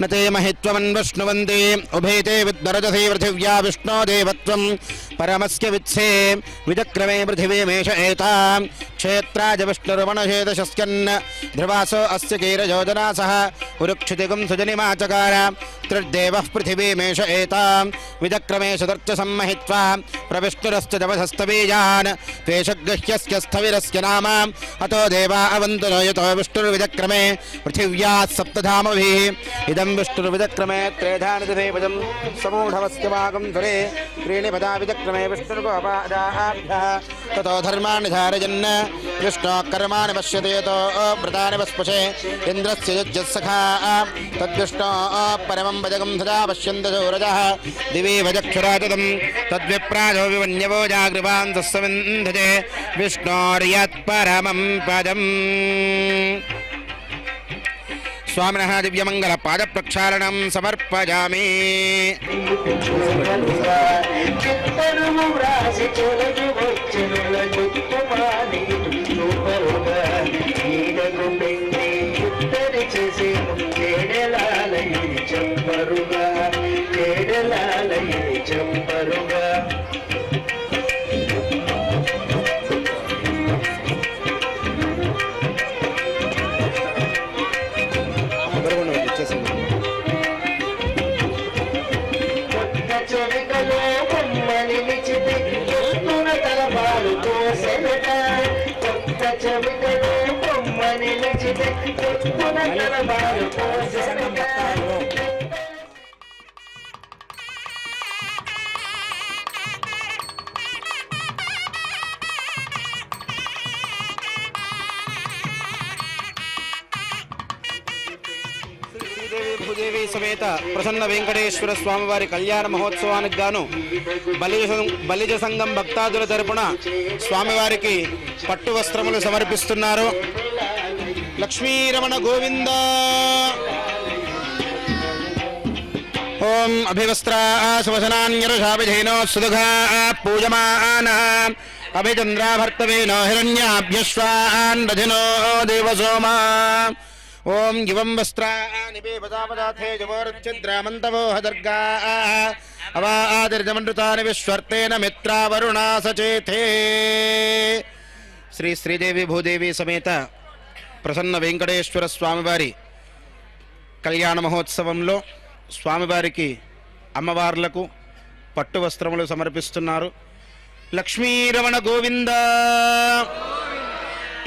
न ते महित्वमन्वश्नुवन्ति उभेते विद्वरजसे पृथिव्या विष्णो देवत्वं परमस्य वित्से विचक्रमे पृथिवीमेष एतां क्षेत्राज विष्णुर्वणशेदशस्यन् ध्रुवासो अस्य कीरयोजनासः उरुक्षितिगुं सुजनिमाचकार त्रिर्देवः पृथिवीमेष एतां विचक्रमे शतर्च सम्महित्वा प्रविष्णुरश्च जवसस्तवीयान् त्वेषगृह्यस्य स्थविरस्य नाम अतो देवा अवन्तु यतो विष्णुर्विचक्रमे पृथिव्याः सप्तधामभिः इदं विष्णुर्विचक्रमे त्रेधानि दिवेवजं समूढवस्यमागं धरे त्रीणि पदा विचक्रमे विष्णुर्गोपादाभ्यः ततो धर्माणि धारयन् विष्णोः कर्माणि पश्यति यतो व्रतानि वस्पशे इन्द्रस्य युज्यस्सखा तद्विष्णोः परमं भजगं सदा पश्यन्त सौरजः दिवि भजक्षुराजतं तद्विप्राजो विवन्यवो जागृपान् तस्सविन्धते विष्णोर्यत्परमं पदम् स्वामिनः दिव्यमङ्गलपादप्रक्षालनं समर्पयामि భూదేవి సమేత ప్రసన్న వెంకటేశ్వర స్వామివారి కళ్యాణ మహోత్సవానికి గాను బలిజ సంఘం భక్తాదుల తరపున స్వామివారికి పట్టు వస్త్రములు సమర్పిస్తున్నారు. లక్ష్మీరమణ గోవింద. ఓం అభివస్త్రాశవసనాన్యరుషాభిధేనో సుదుఘా పూజమాన అభిచంద్రాభర్తవేనో హిరణ్యాభ్యశ్వాన్ రధినో దేవసోమా. ఓం యువం వస్త్రానిపదాపదాథే జవోరుచ్ఛిద్రామంతవోహదర్గా అవాదిర్జమనృతాని విశ్వర్తేన మిత్రావరుణా సచేతే. శ్రీ శ్రీదేవి భూదేవి సమేత ప్రసన్న వెంకటేశ్వర స్వామివారి కళ్యాణ మహోత్సవంలో స్వామివారికి అమ్మవార్లకు పట్టు వస్త్రములు సమర్పిస్తున్నారు. లక్ష్మీరమణ గోవింద,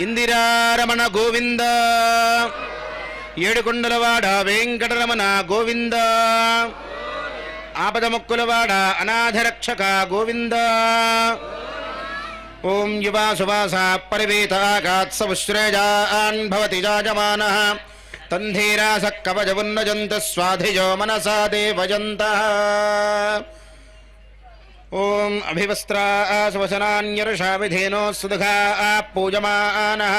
ఇందిరారమణ గోవింద, ఏడుకొండలవాడ వెంకటరమణ గోవింద, ఆపదముక్కులవాడ అనాథరక్షక గోవింద. ఓం యువా సువాస పరివేతాగాత్సవుశ్రేయాన్ భవతి జాజమానః తంధీరాస కవచమున్నజంత స్వాధిజో మనసా దేవజంతః. ఓం అభివస్త్రాశవసనాన్యరుషావిధేనో సుదుఘా పూజమానః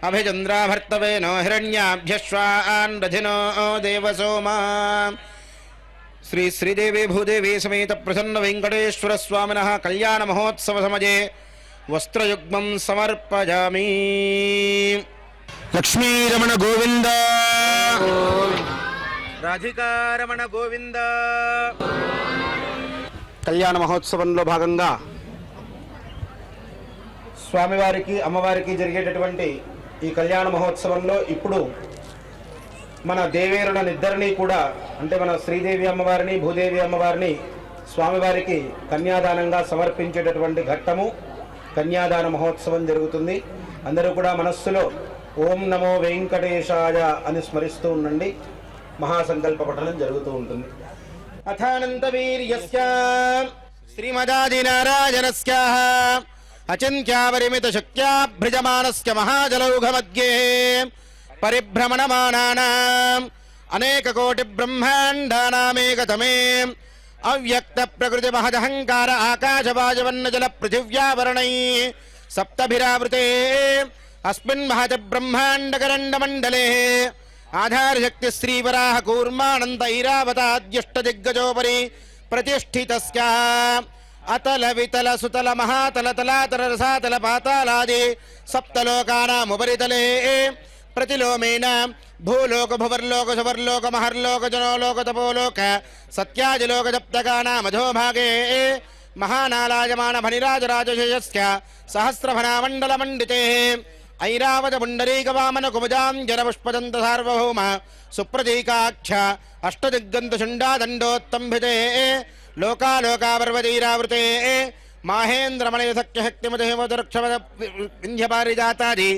అభిచంద్రాభర్తవేనో హిరణ్యాభ్యశ్వాన్ రధినో దేవసోమా. శ్రీ శ్రీదేవి భూదేవి సమేత ప్రసన్న వెంకటేశ్వర స్వామినః కళ్యాణ మహోత్సవ సమయే వస్త్రయుగ్మం సమర్పయామి. లక్ష్మీరమణ గోవింద, రాధికారమణ గోవింద. కళ్యాణ మహోత్సవంలో భాగంగా స్వామివారికి అమ్మవారికి జరిగేటటువంటి ఈ కళ్యాణ మహోత్సవంలో ఇప్పుడు మన దేవేరులనిద్దరినీ కూడా, అంటే మన శ్రీదేవి అమ్మవారిని భూదేవి అమ్మవారిని స్వామివారికి కన్యాదానంగా సమర్పించేటటువంటి ఘట్టము కన్యాదాన మహోత్సవం జరుగుతుంది. అందరూ కూడా మనస్సులో ఓం నమో వెంకటేశాయ అని స్మరిస్తూ ఉండండి. మహాసంకల్ప పఠనం జరుగుతూ ఉంటుంది. అథానంత వీర్యస్య శ్రీమదాదినారాయణస్య అచింత్యాపరిమిత శక్త్యాభ్రిజమానస్య మహాజలౌఘ మధ్యే పరిభ్రమణమానానాం అనేక కోటి బ్రహ్మాండానామేకతమే అవ్యక్త ప్రకృతి మహదహంకార ఆకాశవాజవన్న జల పృథివ్యావరణై సప్తభిరావృతే अस्मिन् महत ब्रह्माण्डकरण्डमण्डले आधारशक्ति श्रीवराह कूर्मानन्द ऐरावताद्यष्टदिग्गजोपरि प्रतिष्ठितस्य अतल वितल सुतल महातल तलातल रसातल पातालादि सप्तलोकानामुपरितले प्रतिलोमेन भूलोक भुवर्लोक सुवर्लोक महर्लोक जनोलोक तपोलोक सत्याजलोक जप्तकानामधोभागे महानालायमान भनिराजराजशेषस्य सहस्रभनामण्डलमण्डिते ऐरावत पुण्डरीकवामन कुमुजाञ्जनपुष्पदन्त सार्वभौम सुप्रतीकाख्य अष्टदिग्गन्तशुण्डादण्डोत्तम्भिते लोकालोकापर्वतैरावृते माहेन्द्रमणयशक्तिमते विन्ध्यपारिजातादि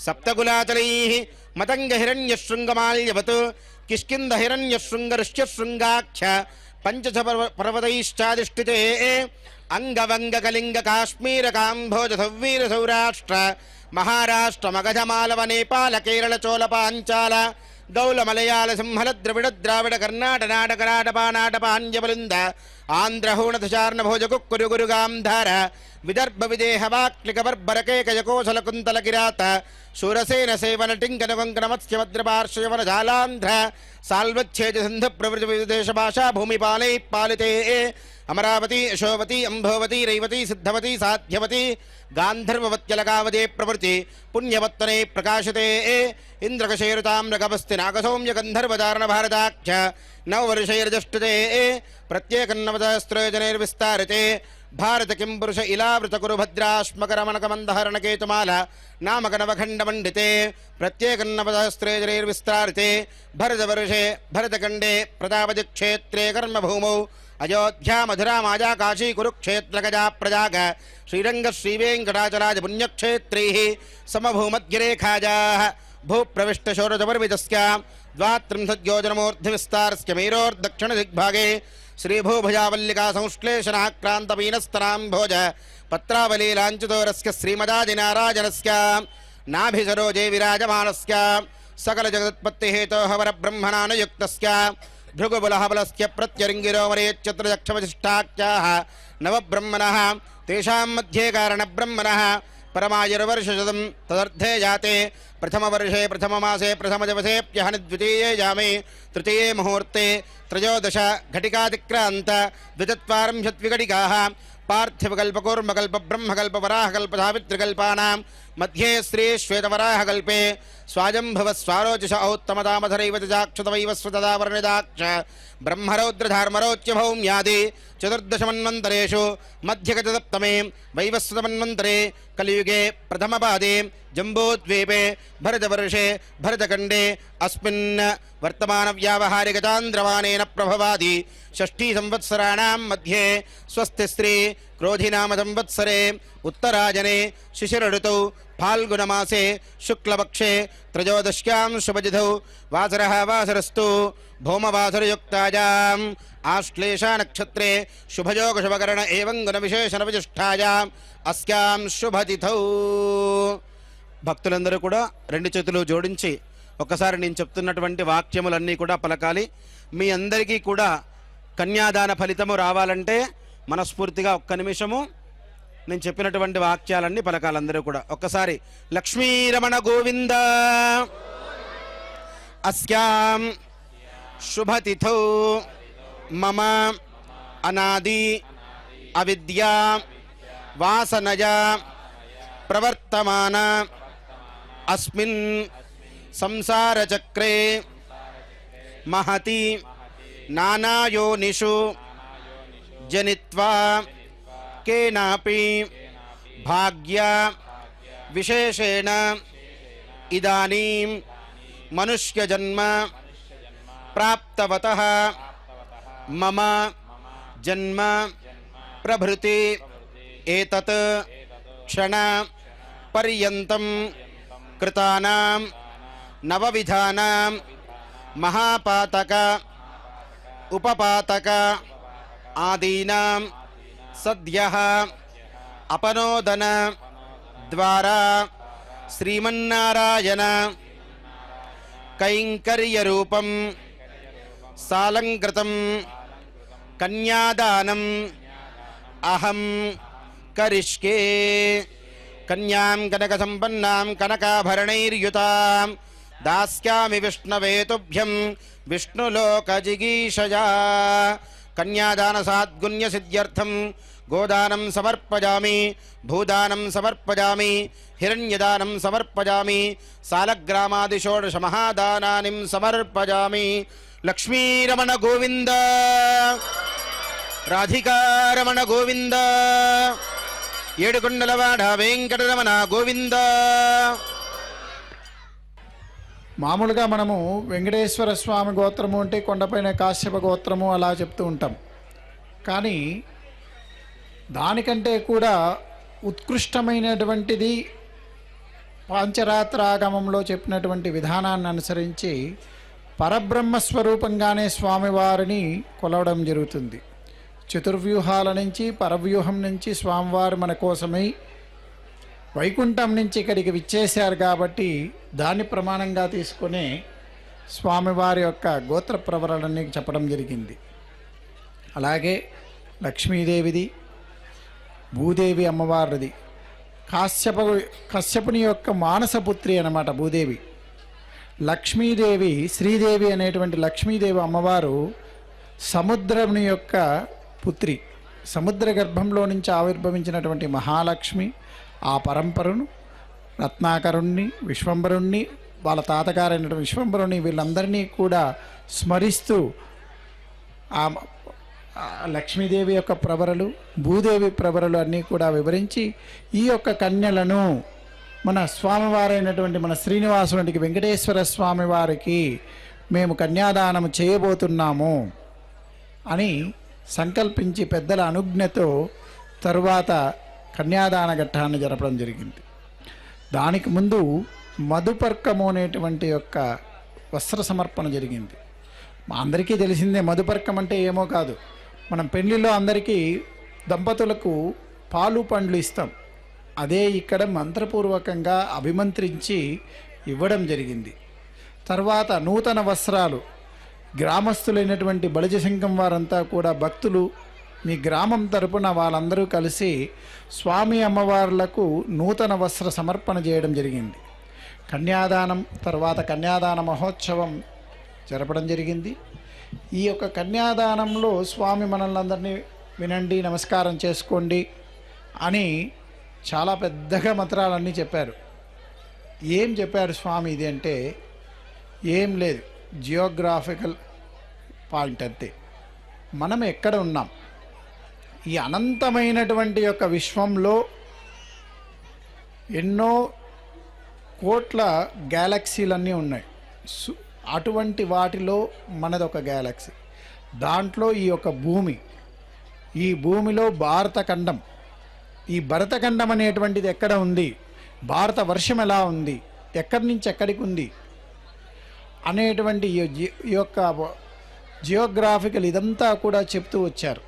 सप्तकुलाचलैः मतङ्गहिरण्यशृङ्गमाल्यवत् किष्किन्धहिरण्यशृङ्गऋष्यशृङ्गाख्य पञ्चश पर्वतैश्चाधिष्ठिते अङ्गवङ्गकलिङ्ग काश्मीर काम्भोज सौवीर सौराष्ट्र महाराष्ट्र मगध मालव नेपाल केरल चोल पाञ्चाल गौल मलयाल सिंहल द्रविड द्राविड कर्नाट नाट कराट पानाट पाञ्जबलिन्द आंध्र हूणधचार्ण भोज कुक्कुरु गुरु गांधार विदर्भ विदेह वाक्लिक बर्बर केकय कोसल कुंतल किरात शूरसेन सेवन टिंकन कंकण मत्स्य भद्र पार्श्ववन जालांध्र साल्वच्छेद सिंधु प्रवृत्ति विदेश भाषा भूमिपालै पालिते अमरावती यशोवती अंभोवती रैवती सिद्धवती साध्यवती गांधर्ववत्यलकावदे प्रवृत्ति पुण्यवत्तने प्रकाशते इंद्रकशेरुताम्रकपस्ति नागसौम्य गंधर्वधारण भारताख्य नववर्षैर्जष्टुते प्रत्येकन्नवदस्त्रयोजनैर्विस्तारिते भारत किं पुरुष इलावृत कुरु भद्राश्मकरमणकमन्दहरण केतुमाला नामकनवखण्डमण्डिते प्रत्येकन्नवदस्त्रयोजनैर्विस्तारिते भरतवर्षे भरतखण्डे प्रतापदिक्षेत्रे कर्मभूमौ अयोध्या मधुरा माजा काशी कुरुक्षेत्र गजा प्रजाग श्रीरंग श्रीवेंकटाचलाज पुण्यक्षेत्रैः समभूमध्यरेखाजाः भूप्रविष्ट शौरजपर्वितस्य द्वात्रिंशद्योजनमूर्ध्विस्तारस्य मेरोर्दक्षिणदिग्भागे श्रीभूभुजावल्लिका संश्लेषणाक्रान्तपीनस्तराम्भोज पत्रावली लाञ्छितोरस्य श्रीमदादिनाराजनस्य नाभिसरोजे विराजमानस्य सकलजगदुत्पत्तिहेतोः वरब्रह्मणानुयुक्तस्य भृगुबलहबलस्य प्रत्यरिङ्गिरोमरेच्चत्रदक्षवशिष्टाख्याः नवब्रह्मणः तेषां मध्ये कारणब्रह्मणः परमायुर्वर्षशतं तदर्थे जाते प्रथमवर्षे प्रथममासे प्रथमदिवसेऽप्यहनि द्वितीये यामे तृतीये मुहूर्ते त्रयोदश घटिकातिक्रान्त द्विचत्वारिंशद्विघटिकाः पार्थिवकल्पकूर्मकल्प ब्रह्मकल्प वराहकल्प सावित्रिकल्पानां मध्ये श्री श्वेतवराहकल्पे स्वाजम्भव स्वारोचिष औत्तमतामधरैवतिजाक्षतवैवस्वतदावर्णिदाक्ष ब्रह्मरौद्रधार्मरोच्य भौम्यादि चतुर्दशमन्वन्तरेषु मध्यगतसप्तमे वैवस्वतमन्वन्तरे कलियुगे प्रथमपादे जम्बूद्वीपे भरतवर्षे भरतखण्डे अस्मिन् वर्तमानव्यावहारिकचान्द्रवानेन प्रभवादि षष्ठी संवत्सराणां मध्ये स्वस्तिश्री क्रोधिनाम संवत्सरे उत्तरायणे शिशिरऋतौ फाल्गुनमासे शुक्लपक्षे त्रयोदश्यां शुभतिथौ वासरः वासरस्तु भौमवासरयुक्तायाम् आश्लेषा नक्षत्रे शुभयोग शुभकर्ण एवं गुणविशेषणविशिष्टायाम् अस्यां शुभतिथौ భక్తులందరూ కూడా రెండు చేతులు జోడించి ఒక్కసారి నేను చెప్తున్నటువంటి వాక్యములన్నీ కూడా పలకాలి. మీ అందరికీ కూడా కన్యాదాన ఫలితము రావాలంటే మనస్ఫూర్తిగా ఒక్క నిమిషము నేను చెప్పినటువంటి వాక్యాలన్నీ పలకాలి అందరూ కూడా. ఒక్కసారి లక్ష్మీరమణ గోవింద అస్యాం శుభతిథౌ మమ అనాది అవిద్యా వాసనయా ప్రవర్తమాన अस्मिन् संसारचक्रे महति नानायोनिषु जनित्वा केनापि भाग्या विशेषेण इदानीं मनुष्यजन्म प्राप्तवतः मम जन्म प्रभृति एतत् क्षण पर्यन्तं कृतानां नवविधानां महापातक उपपातक आदीनां सद्यः अपनोदन द्वारा श्रीमन्नारायण कैंकर्यरूपं सालंकृतं कन्यादानम् अहं करिष्ये కన్యాం కనక సంపన్నాం కనకాభరణైర్యుతాం దాస్యామి విష్ణవే తుభ్యం విష్ణులోక జిగీషయా. కన్యాదాన సాద్గుణ్య సిద్ధ్యర్థం గోదానం సమర్పయామి, భూదానం సమర్పయామి, హిరణ్యదానం సమర్పయామి, సాలగ్రామాది షోడశ మహాదానాని సమర్పయామి. లక్ష్మీరమణ గోవింద, రాధికారమణ గోవింద, ఏడుకొండలవాడ వెంకటరమణ గోవింద. మామూలుగా మనము వెంకటేశ్వర స్వామి గోత్రము అంటే కొండపైన కాశ్యప గోత్రము అలా చెప్తూ ఉంటాం. కానీ దానికంటే కూడా ఉత్కృష్టమైనటువంటిది పాంచరాత్రాగమంలో చెప్పినటువంటి విధానాన్ని అనుసరించి పరబ్రహ్మస్వరూపంగానే స్వామివారిని కొలవడం జరుగుతుంది. చతుర్వ్యూహాల నుంచి పరవ్యూహం నుంచి స్వామివారు మన కోసమై వైకుంఠం నుంచి ఇక్కడికి విచ్చేశారు కాబట్టి దాన్ని ప్రమాణంగా తీసుకుని స్వామివారి యొక్క గోత్ర ప్రవరణని చెప్పడం జరిగింది. అలాగే లక్ష్మీదేవిది, భూదేవి అమ్మవారిది, కశ్యపుని యొక్క మానసపుత్రి అన్నమాట భూదేవి. లక్ష్మీదేవి, శ్రీదేవి అనేటువంటి లక్ష్మీదేవి అమ్మవారు సముద్రముని యొక్క పుత్రి. సముద్ర గర్భంలో నుంచి ఆవిర్భవించినటువంటి మహాలక్ష్మి ఆ పరంపరను రత్నాకరుణ్ణి, విశ్వంబరుణ్ణి, వాళ్ళ తాతగారైనటువంటి విశ్వంబరుణ్ణి వీళ్ళందరినీ కూడా స్మరిస్తూ ఆ లక్ష్మీదేవి యొక్క ప్రవరలు, భూదేవి ప్రవరలు అన్నీ కూడా వివరించి ఈ యొక్క కన్యలను మన స్వామివారైనటువంటి మన శ్రీనివాసునికి వెంకటేశ్వర స్వామి వారికి మేము కన్యాదానం చేయబోతున్నాము అని సంకల్పించి పెద్దల అనుజ్ఞతో తరువాత కన్యాదాన ఘట్టాన్ని జరపడం జరిగింది. దానికి ముందు మధుపర్కము అనేటువంటి యొక్క వస్త్ర సమర్పణ జరిగింది. మా అందరికీ తెలిసిందే మధుపర్కం అంటే ఏమో కాదు. మనం పెళ్లిలో అందరికీ దంపతులకు పాలు పండ్లు ఇస్తాం. అదే ఇక్కడ మంత్రపూర్వకంగా అభిమంత్రించి ఇవ్వడం జరిగింది. తర్వాత నూతన వస్త్రాలు గ్రామస్తులైనటువంటి బలిజ సంఘం వారంతా కూడా భక్తులు మీ గ్రామం తరపున వాళ్ళందరూ కలిసి స్వామి అమ్మవార్లకు నూతన వస్త్ర సమర్పణ చేయడం జరిగింది. కన్యాదానం తర్వాత కన్యాదాన మహోత్సవం జరపడం జరిగింది. ఈ యొక్క కన్యాదానంలో స్వామి మనల్ని అందరినీ వినండి, నమస్కారం చేసుకోండి అని చాలా పెద్దగా మంత్రాలన్నీ చెప్పారు. ఏం చెప్పారు స్వామి ఇది అంటే ఏం లేదు, జియోగ్రాఫికల్ పాయింట్ అంతే. మనం ఎక్కడ ఉన్నాం, ఈ అనంతమైనటువంటి యొక్క విశ్వంలో ఎన్నో కోట్ల గ్యాలక్సీలన్నీ ఉన్నాయి. అటువంటి వాటిలో మనదొక గ్యాలక్సీ. దాంట్లో ఈ యొక్క భూమి, ఈ భూమిలో భారతఖండం, ఈ భరతఖండం అనేటువంటిది ఎక్కడ ఉంది, భారత వర్షం ఎలా ఉంది, ఎక్కడి నుంచి ఎక్కడికి ఉంది అనేటువంటి ఈ యొక్క జియోగ్రాఫికల్ ఇదంతా కూడా చెప్తూ వచ్చారు.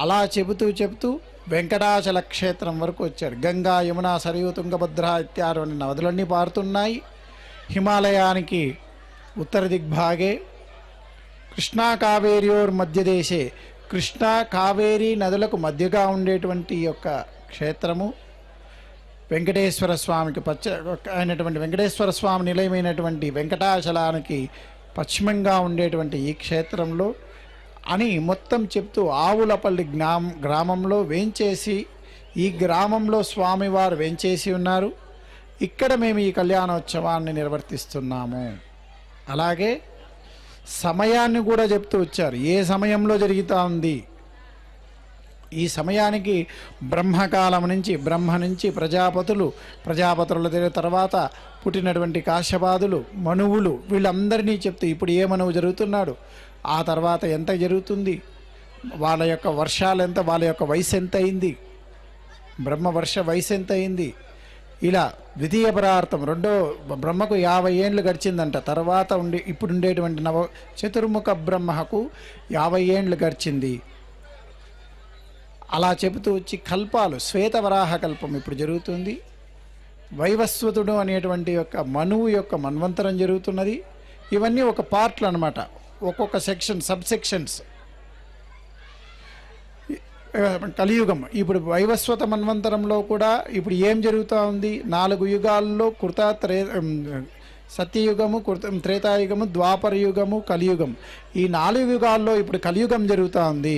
అలా చెబుతూ వెంకటాచల క్షేత్రం వరకు వచ్చారు. గంగా, యమున, సరయూ, తుంగభద్ర ఇత్యాది నదులన్నీ పారుతున్నాయి. హిమాలయానికి ఉత్తర దిగ్భాగే కృష్ణా కావేరియోర్ మధ్యదేశే, కృష్ణా కావేరీ నదులకు మధ్యగా ఉండేటువంటి యొక్క క్షేత్రము వెంకటేశ్వర స్వామికి అయినటువంటి వెంకటేశ్వర స్వామి నిలయమైనటువంటి వెంకటాచలానికి పశ్చిమంగా ఉండేటువంటి ఈ క్షేత్రంలో అని మొత్తం చెప్తూ ఆవులపల్లి గ్రామంలో వేంచేసి, ఈ గ్రామంలో స్వామివారు వేంచేసి ఉన్నారు. ఇక్కడ మేము ఈ కళ్యాణోత్సవాన్ని నిర్వర్తిస్తున్నాము. అలాగే సమయాన్ని కూడా చెప్తూ వచ్చారు, ఏ సమయంలో జరుగుతూ ఉంది. ఈ సమయానికి బ్రహ్మకాలం నుంచి, బ్రహ్మ నుంచి ప్రజాపతుల తర్వాత పుట్టినటువంటి కాశ్యపాదులు, మనువులు వీళ్ళందరినీ చెప్తూ ఇప్పుడు ఏ మనువు జరుగుతున్నాడు, ఆ తర్వాత ఎంత జరుగుతుంది, వాళ్ళ యొక్క వర్షాలు ఎంత, వాళ్ళ యొక్క వయసు ఎంత అయింది, బ్రహ్మవర్ష వయసు ఎంత అయింది, ఇలా ద్వితీయ పరార్థం రెండో బ్రహ్మకు 50 ఏండ్లు గడిచిందంట. తర్వాత ఇప్పుడు ఉండేటువంటి చతుర్ముఖ బ్రహ్మకు 50 ఏండ్లు గడిచింది. అలా చెబుతూ వచ్చి కల్పాలు, శ్వేతవరాహ కల్పం ఇప్పుడు జరుగుతుంది. వైవస్వతుడు అనేటువంటి యొక్క మనువు యొక్క మన్వంతరం జరుగుతున్నది. ఇవన్నీ ఒక పార్ట్లు అన్నమాట, ఒక్కొక్క సెక్షన్, సబ్ సెక్షన్స్. కలియుగం. ఇప్పుడు వైవస్వత మన్వంతరంలో కూడా ఇప్పుడు ఏం జరుగుతూ ఉంది? 4 యుగాల్లో సత్యయుగము, త్రేతాయుగము, ద్వాపర యుగము, కలియుగం. ఈ 4 యుగాల్లో ఇప్పుడు కలియుగం జరుగుతూ ఉంది.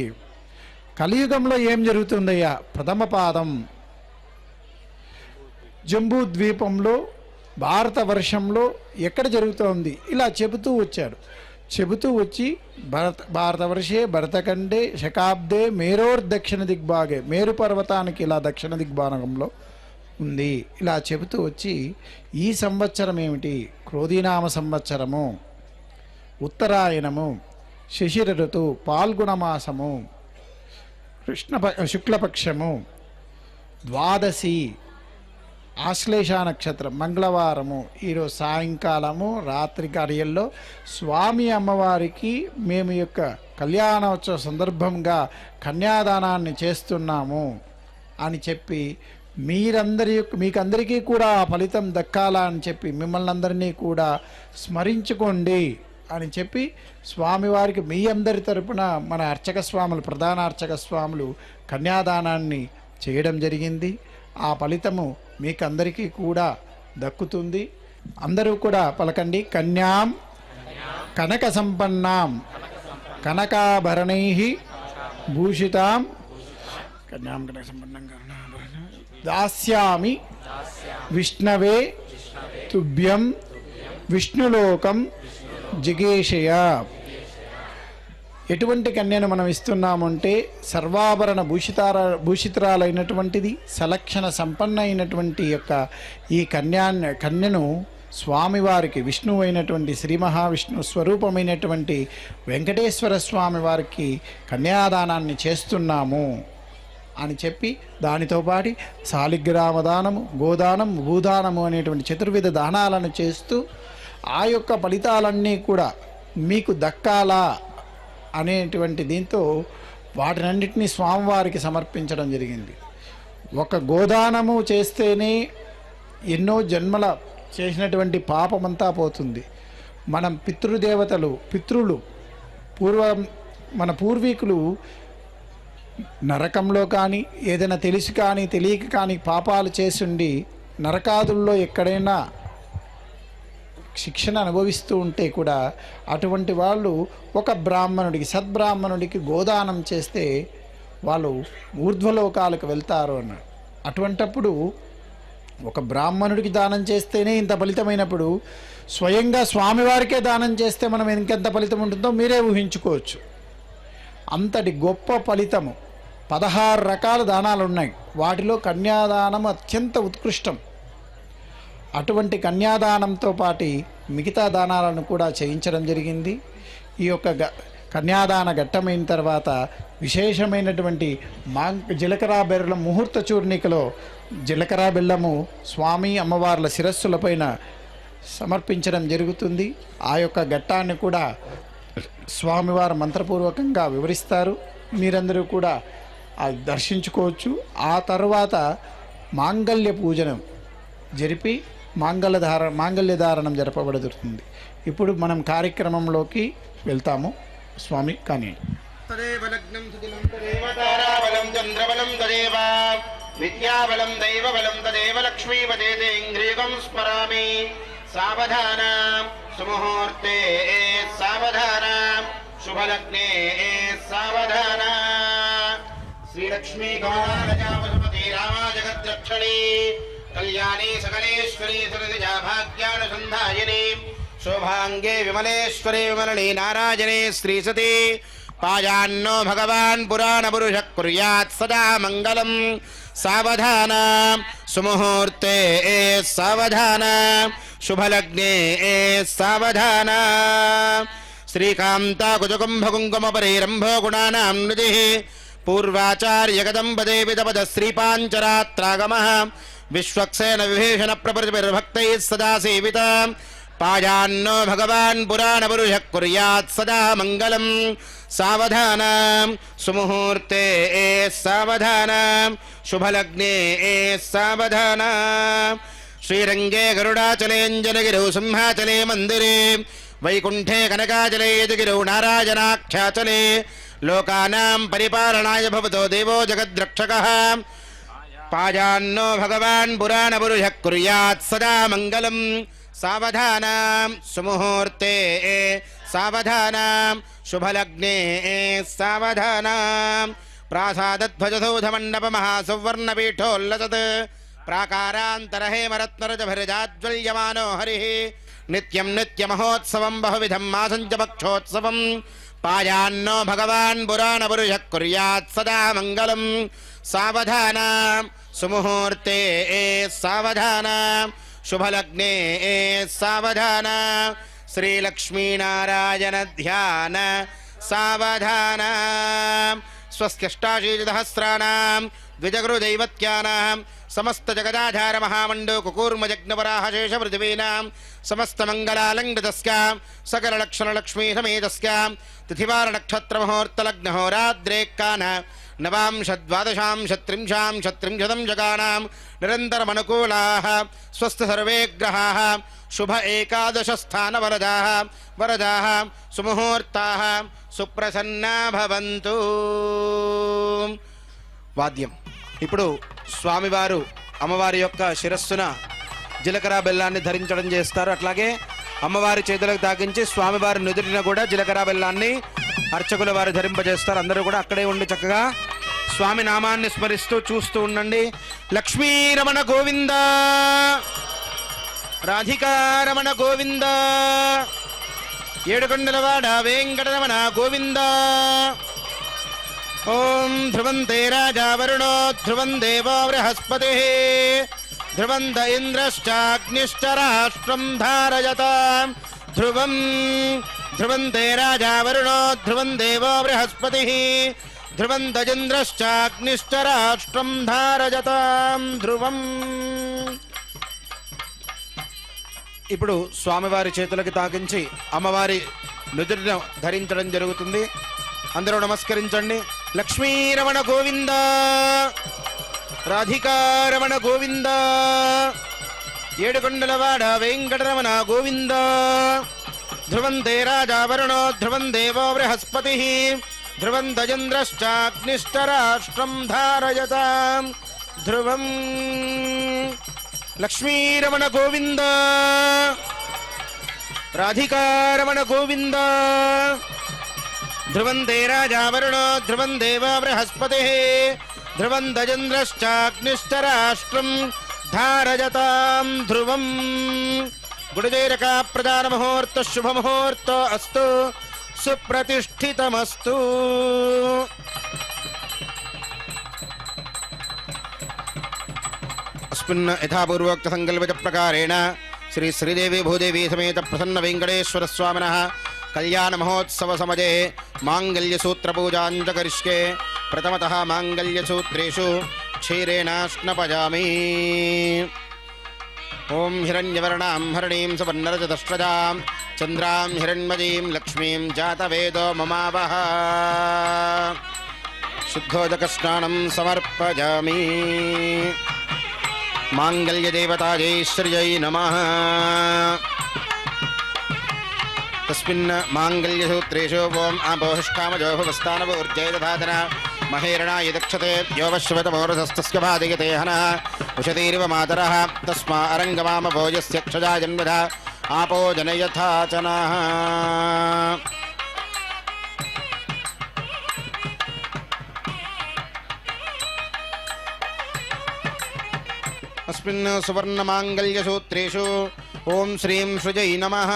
కలియుగంలో ఏం జరుగుతుందయ్యా? ప్రథమ పాదం జంబూ ద్వీపంలో భారతవర్షంలో ఎక్కడ జరుగుతోంది ఇలా చెబుతూ వచ్చాడు. చెబుతూ వచ్చి భారతవర్షే భరతఖండే శకాబ్దే మేరోర్దక్షిణ దిగ్భాగే, మేరు పర్వతానికి ఇలా దక్షిణ దిగ్భాగంలో ఉంది ఇలా చెబుతూ వచ్చి ఈ సంవత్సరం ఏమిటి? క్రోధీనామ సంవత్సరము, ఉత్తరాయణము, శిశిర ఋతు, పాల్గుణమాసము, శుక్లపక్షము, ద్వాదశి, ఆశ్లేష నక్షత్రం, మంగళవారము. ఈరోజు సాయంకాలము రాత్రి కార్యంలో స్వామి అమ్మవారికి మేము యొక్క కళ్యాణోత్సవ సందర్భంగా కన్యాదానాన్ని చేస్తున్నాము అని చెప్పి మీకందరికీ కూడా ఆ ఫలితం దక్కాలా అని చెప్పి మిమ్మల్ని అందరినీ కూడా స్మరించుకోండి అని చెప్పి స్వామివారికి మీ అందరి తరపున మన అర్చక స్వాములు, ప్రధాన అర్చక స్వాములు కన్యాదానాన్ని చేయడం జరిగింది. ఆ ఫలితము మీకందరికీ కూడా దక్కుతుంది. అందరూ కూడా పలకండి. కన్యాం కనక సంపన్నాం కనకాభరణై భూషితాం కన్యాం కనక సంపన్నం దాస్యామి విష్ణవే తుభ్యం విష్ణులోకం జిగేషయ. ఎటువంటి కన్యను మనం ఇస్తున్నామంటే సర్వాభరణ భూషితురాలైనటువంటిది, సలక్షణ సంపన్న అయినటువంటి యొక్క ఈ కన్యను స్వామివారికి, విష్ణువు అయినటువంటి శ్రీ మహావిష్ణు స్వరూపమైనటువంటి వెంకటేశ్వర స్వామి వారికి కన్యాదానాన్ని చేస్తున్నాము అని చెప్పి దానితో పాటు శాలిగ్రామదానము, గోదానం, భూదానము అనేటువంటి చతుర్విధ దానాలను చేస్తూ ఆ యొక్క ఫలితాలన్నీ కూడా మీకు దక్కాలా అనేటువంటి దీంతో వాటినన్నిటినీ స్వామివారికి సమర్పించడం జరిగింది. ఒక గోదానము చేస్తేనే ఎన్నో జన్మల చేసినటువంటి పాపమంతా పోతుంది. మనం పితృలు మన పూర్వీకులు నరకంలో కానీ ఏదైనా తెలిసి కానీ తెలియక కానీ పాపాలు చేసుండి నరకాదుల్లో ఎక్కడైనా శిక్షణ అనుభవిస్తూ ఉంటే కూడా అటువంటి వాళ్ళు ఒక బ్రాహ్మణుడికి, సద్బ్రాహ్మణుడికి గోదానం చేస్తే వాళ్ళు ఊర్ధ్వలోకాలకు వెళ్తారు అన్నాడు. అటువంటప్పుడు ఒక బ్రాహ్మణుడికి దానం చేస్తేనే ఇంత ఫలితమైనప్పుడు స్వయంగా స్వామివారికే దానం చేస్తే మనం ఇంకెంత ఫలితం ఉంటుందో మీరే ఊహించుకోవచ్చు. అంతటి గొప్ప ఫలితము. 16 రకాల దానాలు ఉన్నాయి. వాటిలో కన్యాదానం అత్యంత ఉత్కృష్టం. అటువంటి కన్యాదానంతో పాటు మిగతా దానాలను కూడా చేయించడం జరిగింది. ఈ యొక్క కన్యాదాన ఘట్టమైన తర్వాత విశేషమైనటువంటి జీలకర్ర బెల్లం ముహూర్త చూర్ణికలో జీలకర్ర బెల్లము స్వామి అమ్మవార్ల శిరస్సులపైన సమర్పించడం జరుగుతుంది. ఆ యొక్క ఘట్టాన్ని కూడా స్వామివారు మంత్రపూర్వకంగా వివరిస్తారు. మీరందరూ కూడా దర్శించుకోవచ్చు. ఆ తర్వాత మాంగళ్య పూజనం జరిపి మాంగళ్యధారణం జరపబడుతుంది. ఇప్పుడు మనం కార్యక్రమంలోకి వెళ్తాము. స్వామి కానీ తదేవ లగ్నం సుదినం తదేవ తారాబలం చంద్రబలం తదేవ విద్యాబలం దైవబలం తదేవ లక్ష్మీపదేతే ఇంద్రియకం స్మరామి. సావధాన సుముహూర్తే సావధాన శుభలగ్నే సావధాన. శ్రీలక్ష్మీ గౌరాజాపతి రామా జగద్రక్షణి కళ్యాణి సకలేశ్వరి సరసిజా భాగ్యానుసంధాయిని శోభాంగే విమలేశ్వరి విమలనీ నారాయణే శ్రీసతి. పాయాన్నో భగవాన్ పురాణ పురుష కుర్యాత్ సదా మంగళం. సావధాన సుముహూర్తే సావధాన శుభలగ్నే సావధాన. శ్రీకాంతాకుజకుంభ కుంకుమపరేరంభో గుణానాం నృతి పూర్వాచార్యగదంపదే విదపద శ్రీపాంచరాత్రాగమః విశ్వక్సేన విభీషణ ప్రపృతిర్భక్తైః సదా సేవిత. పాయాన్నో భగవాన్ పురాణ పురుష కుర్యాత్ సదా మంగళం. సావధాన సుముహూర్తే సావధాన శుభలగ్నే సావధాన. శ్రీరంగే గరుడాచలేంజనగిరౌ సింహాచలే మందిరే వైకుంఠే కనకాచలే యదుగిరౌ నారాయణాఖ్యాచలే లోకానాం పరిపాలనాయ భవతో దేవో జగద్రక్షకః పాయాన్నో భగవాన్ పురాణపురుషః కుర్యాత్ సదా మంగళం సావధానం సుముహూర్తే సావధానం శుభలగ్నే సావధానం ప్రాసాదధ్వజసౌధమండపమహాసువర్ణపీఠోల్లసత్ ప్రాకారాంతరహేమరత్నరజభరజాజ్వల్యమానో హరిః నిత్యం నిత్యమహోత్సవం బహువిధం మాసంచ పక్షోత్సవం పాయాన్నో భగవాన్ పురాణపురుషః కుర్యాత్ సదా మంగళం సావధానం సుముహూర్తే సావధానం శుభలగ్నే సావధానం శ్రీలక్ష్మీనారాయణ ధ్యాన సావధానం స్వస్త్యష్టాశీతిసహస్రాణాం ద్విజగురుదైవత్యానాం సమస్త జగదాధార మహామండో కుకూర్మజగ్నవరాహ శేష పృథివీనాం సమస్త మంగళాలంకృతస్యాం సకల లక్షణ లక్ష్మీ సమేతస్యాం తిథివార నక్షత్ర ముహూర్త లగ్న హోరాద్రేక్కాన నవాంశద్వాదశాంశత్రింశాం శత్రింశతం జగానాం నిరంతరమనుకూలాః స్వస్తి సర్వే గ్రహాః శుభ ఏకాదశ స్థాన వరదాః సుముహూర్తాః సుప్రసన్నా భవంతు. వాద్యం. ఇప్పుడు స్వామివారు అమ్మవారి యొక్క శిరస్సున జీలకర్ర బెల్లాన్ని ధరించడం చేస్తారు. అట్లాగే అమ్మవారి చేతులకు తాకించి స్వామివారి నుదుటిన కూడా జీలకర్ర బెల్లాన్ని అర్చకుల వారు ధరింపజేస్తారు. అందరూ కూడా అక్కడే ఉండి చక్కగా స్వామి నామాన్ని స్మరిస్తూ చూస్తూ ఉండండి. లక్ష్మీరమణ గోవింద, రాధికారమణ గోవింద, ఏడుకొండలవాడ వెంకటరమణ గోవింద. ఓం ధ్రువంతే రాజా వరుణో ధ్రువం దేవో బృహస్పతిః ధ్రువంత ఇంద్రశ్చాగ్నిశ్చ రాష్ట్రం ధారయతాం ధ్రువం. ధ్రువంతే రాజా వరుణో ధ్రువం దేవో బృహస్పతిః ధ్రువంత ఇంద్రశ్చాగ్నిశ్చ రాష్ట్రం ధారయతాం ధ్రువం. ఇప్పుడు స్వామివారి చేతులకి తాకించి అమ్మవారి నుదుటిని ధరించడం జరుగుతుంది. అందరూ నమస్కరించండి. లక్ష్మీరమణ గోవింద, రాధికారమణ గోవింద, ఏడుకొండలవాడ వెంకటరమణ గోవింద. ధ్రువంతే రాజా వరుణో ధ్రువం దేవో బృహస్పతిః ధ్రువంత ఇంద్రశ్చాగ్నిశ్చ రాష్ట్రం ధారయతాం ధ్రువం. లక్ష్మీరమణ గోవింద, రాధికారమణ గోవింద. ధ్రువంతే రాజా వరుణో ధ్రువం దేవో బృహస్పతిః ధ్రువంత ఇంద్రశ్చాగ్నిశ్చ రాష్ట్రం ధారయతాం ధ్రువం. గుడిదేరకా ప్రధాన ముహూర్త శుభ ముహూర్త అస్తు సుప్రతిష్ఠితమస్తు. అస్మిన్ యథాపూర్వోక్త సంకల్పిత ప్రకారేణ శ్రీ శ్రీదేవి భూదేవి సమేత ప్రసన్న వెంకటేశ్వర స్వామినః కళ్యాణ మహోత్సవ సమయే మాంగళ్య సూత్ర పూజాం చ కరిష్యే. ప్రథమతః మాంగళ్య సూత్రేషు క్షీరేణ స్నపజామి. ఓం హిరణ్యవర్ణాం హరిణీం సువర్ణరజతస్రజాం చంద్రాం హిరణ్మయీం లక్ష్మీం జాతవేదో మమావహ. శుద్ధోదక స్నానం సమర్పయామి. మాంగళ్యదేవతాయై శ్రియై నమః. తస్మిన్ మాంగళ్యసూత్రేషు ఓం ఆపోహిష్కామజోహువస్థానవోర్జయ దధాతన మహేరణాయ దక్షతే యోవశ్వతమోరసస్తస్య బాధయతే హనః ఉషతీరివ మాతరః తస్మా అరంగమామ భోజస్య క్షజా జన్మధ ఆపో జనయథాచనః. అస్మిన్ సువర్ణమాంగళ్యసూత్రేషు ఓం శ్రీం సృజై నమః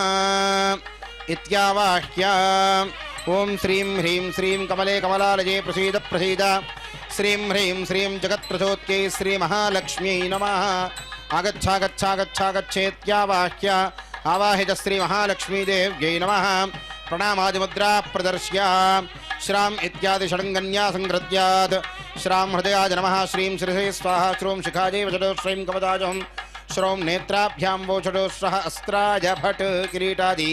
ఇత్యావాహ్య. ఓం శ్రీం హ్రీం శ్రీం కమలే కమలాలయే ప్రసీద ప్రసీద. శ్రీం హ్రీం శ్రీం జగత్ప్రచోద్యై శ్రీ మహాలక్ష్మ్యై నమః. ఆగచ్చాగచ్చాగచ్చాగచ్చేత్యావాహ్య. ఆవాహిత శ్రీ మహాలక్ష్మీదేవ్యై నమః. ప్రణామాదిముద్రా ప్రదర్శ్య. శ్రాం ఇత్యాది షడంగన్యా సంగృత్యాత్. శ్రాం హృదయాయ నమః. శ్రీం శిరసే స్వాహా. శ్రోం శిఖాజే వచడో శ్రీం కవచాజం. శ్రోం నేత్రాభ్యాం వోచడో స్వః అస్త్రాయ భట్ కిరీటాది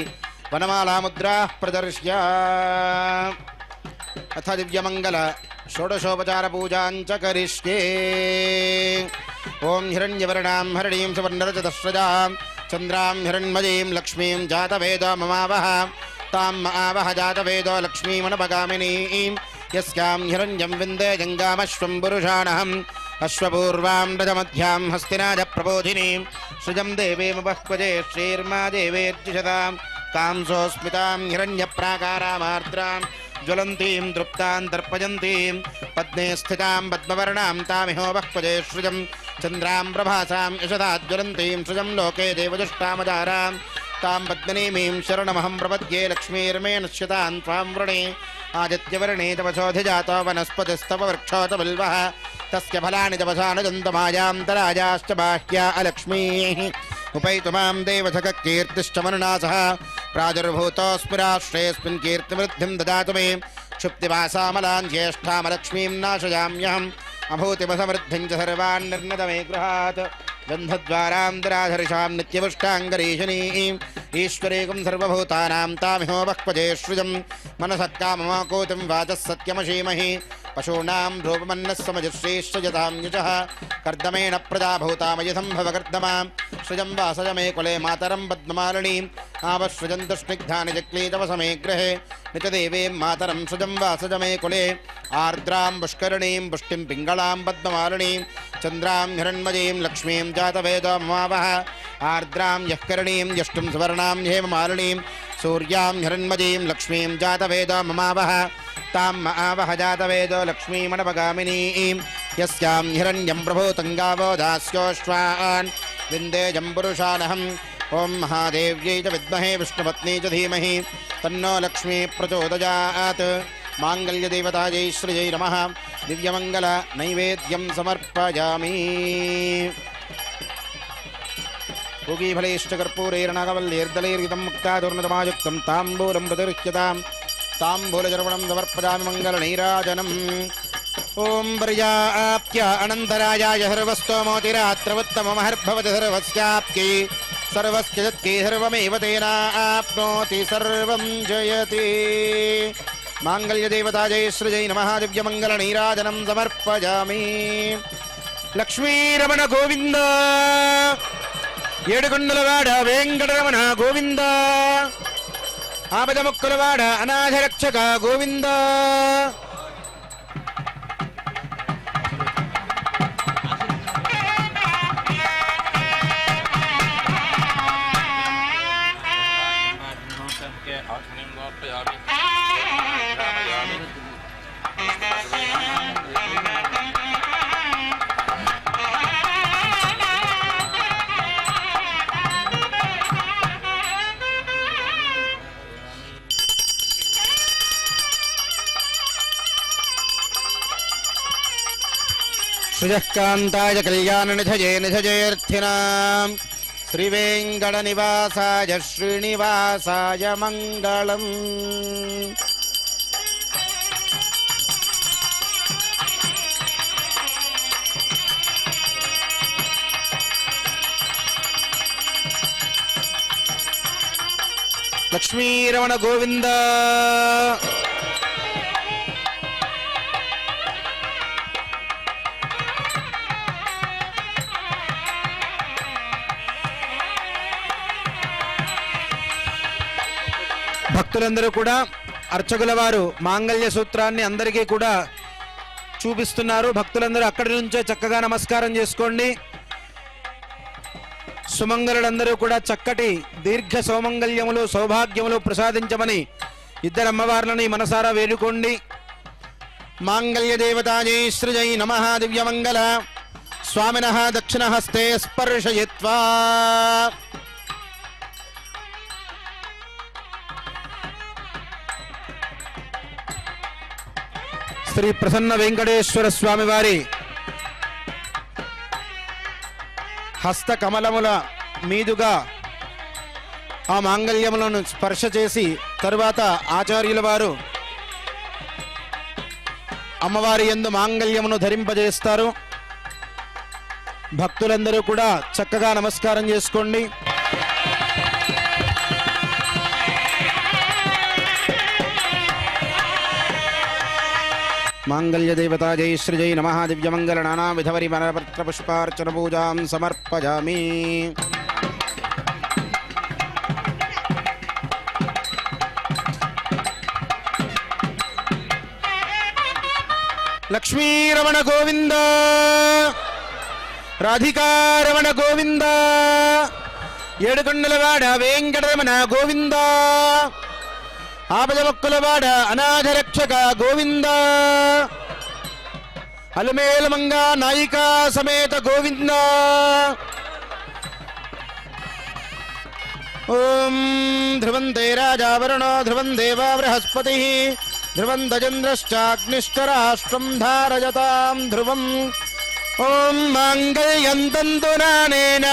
వనమాలాముద్రా ప్రదర్శ్య. అథ దివ్యమంగళ షోడశోపచార పూజాం చ కరిష్యే. ఓం హిరణ్యవర్ణాం హరిణీం సువర్ణరజతస్రజాం చంద్రాం హిరణ్మయీం లక్ష్మీం జాతవేదో మమావహ. ताम् आवह जातवेदो लक्ष्मीमनुपगामिनीं यस्यां हिरण्यं विन्दे जङ्गामश्वं पुरुषाणहम् अश्वपूर्वां रजमध्यां हस्तिनाज प्रबोधिनीं सृजं देवीमुपह्वजे श्रीर्मा देवेर्जिषतां कांसोऽस्मितां हिरण्यप्राकारामार्द्रां ज्वलन्तीं तृप्तां तर्पयन्तीं पद्मे स्थितां पद्मवर्णां तामिहोपह्वजे सृजं चन्द्रां प्रभासां यशदा ज्वलन्तीं सृजं लोके देवदुष्टामदारां तां पद्मिनीमीं शरणमहं प्रपद्ये लक्ष्मीर्मे नश्यतां त्वां वृणे आदित्यवर्णे तपसोऽधिजातो वनस्पतिस्तव वृक्षोत बिल्वः तस्य फलानि तपसानुजन्तमायान्तराजाश्च बाह्या अलक्ष्मीः उपैतु मां देवसखकीर्तिश्च मनुनासः प्रादुर्भूतोऽस्मि राष्ट्रेऽस्मिन् कीर्तिवृद्धिं ददातु मे क्षुप्तिवासामलान् ज्येष्ठामलक्ष्मीं नाशयाम्यहम् अभूतिमसमृद्धिं च सर्वान् निर्णतमे गृहात् गन्धद्वारान्तराधरिषां नित्यपुष्टाङ्गरीशनीम् ईश्वरीकं सर्वभूतानां तामिहोपह्वजे सृजं मनसत्काममाकोतिं वाचः सत्यमशीमहि पशूनां रूपमन्नः समजुश्रीश्च यतां युजः कर्दमेण प्रजाभूतामयथं भवकर्दमां सृजं वासज मे कुले मातरं पद्ममालिनीम् आवसृजन्तु स्निग्धानि जक्लीतव समे गृहे नित्यदेवीं मातरं सृजं वासज मे कुले आर्द्रां पुष्करणीं पुष्टिं पिङ्गलां पद्ममालिनीं चन्द्रां हिरण्मयीं लक्ष्मीं जातवेदो ममावह आर्द्रां यः करणीं यष्टुं सुवर्णां हेममालिनीं सूर्यां हिरण्मयीं लक्ष्मीं जातवेदो ममावह ताम् आवह जातवेदो लक्ष्मीमनुपगामिनीं यस्यां हिरण्यं प्रभूतं गावो दास्योश्वान् विन्देजं पुरुषानहम् ॐ महादेव्यै च विद्महे विष्णुपत्नी च धीमहि तन्नो लक्ष्मी प्रचोदयात् माङ्गल्यदेवतायै श्रियै नमः दिव्यमङ्गल नैवेद्यं समर्पयामि पूगीफलैश्चकर्पूरैर्नागवल्लैर्दलैर्युतं मुक्तादुर्नतमायुक्तं ताम्बूलं प्रतिरुह्यतां ताम्बूलचर्वणं समर्पयामि मङ्गलनैराजनम् ॐ पर्याप्त्य अनन्तरायाय सर्वस्तोमोतिरात्रवुत्तममहर्भवति सर्वस्याप्त्यै सर्वस्य यत्की सर्वमेव तेनाप्नोति सर्वं जयति माङ्गल्यदेवतायै श्रियै नमः दिव्यमङ्गलनैराजनं समर्पयामि लक्ष्मीरमण गोविन्द ఏడుకొండలవాడ వెంకటరమణ గోవింద ఆపదముక్కులవాడ అనాథరక్షక గోవింద श्रीकान्ताय कल्याणनिधये निधयेऽर्थिनां श्रीवेङ्कटनिवासाय श्रीनिवासाय मङ्गलम् लक्ष्मीरमण गोविंद భక్తులందరూ కూడా అర్చకుల వారు మాంగళ్య సూత్రాన్ని అందరికీ కూడా చూపిస్తున్నారు. భక్తులందరూ అక్కడి నుంచే చక్కగా నమస్కారం చేసుకోండి. సుమంగళులందరూ కూడా చక్కటి దీర్ఘ సౌమంగళ్యములు సౌభాగ్యములు ప్రసాదించమని ఇద్దరు అమ్మవార్లని మనసారా వేడుకోండి. మాంగళ్య దేవతాయై శ్రీజై నమః దివ్యమంగళ స్వామినః దక్షిణ హస్తే స్పర్శయిత్వా శ్రీ ప్రసన్న వెంకటేశ్వర స్వామి వారి హస్త కమలముల మీదుగా ఆ మాంగళ్యములను స్పర్శ చేసి తరువాత ఆచార్యుల వారు అమ్మవారి యందు మాంగళ్యమును ధరింపజేస్తారు. భక్తులందరూ కూడా చక్కగా నమస్కారం చేసుకోండి. మాంగళ్య దేవతాజై శ్రీజై నమః దివ్యమంగళ నానావిధ పరిమళపత్ర పుష్పార్చన పూజాం సమర్పయామి. లక్ష్మీరమణ గోవింద, రాధికారమణ గోవింద, ఏడుకొండలవాడ వెంకటరమణ గోవింద, ఆపదమొక్కులవాడ అనాథరక్షక గోవింద, అలమేలమంగ నాయికా సమేత గోవింద. ఓం ధ్రువంతే రాజా వరుణో ధ్రువం దేవా బృహస్పతి ధ్రువం దజేంద్రశ్చాగ్నిశ్చరాష్ట్రం ధారయతాం ధ్రువం. ఓం మాంగళ్యం తంతునానేన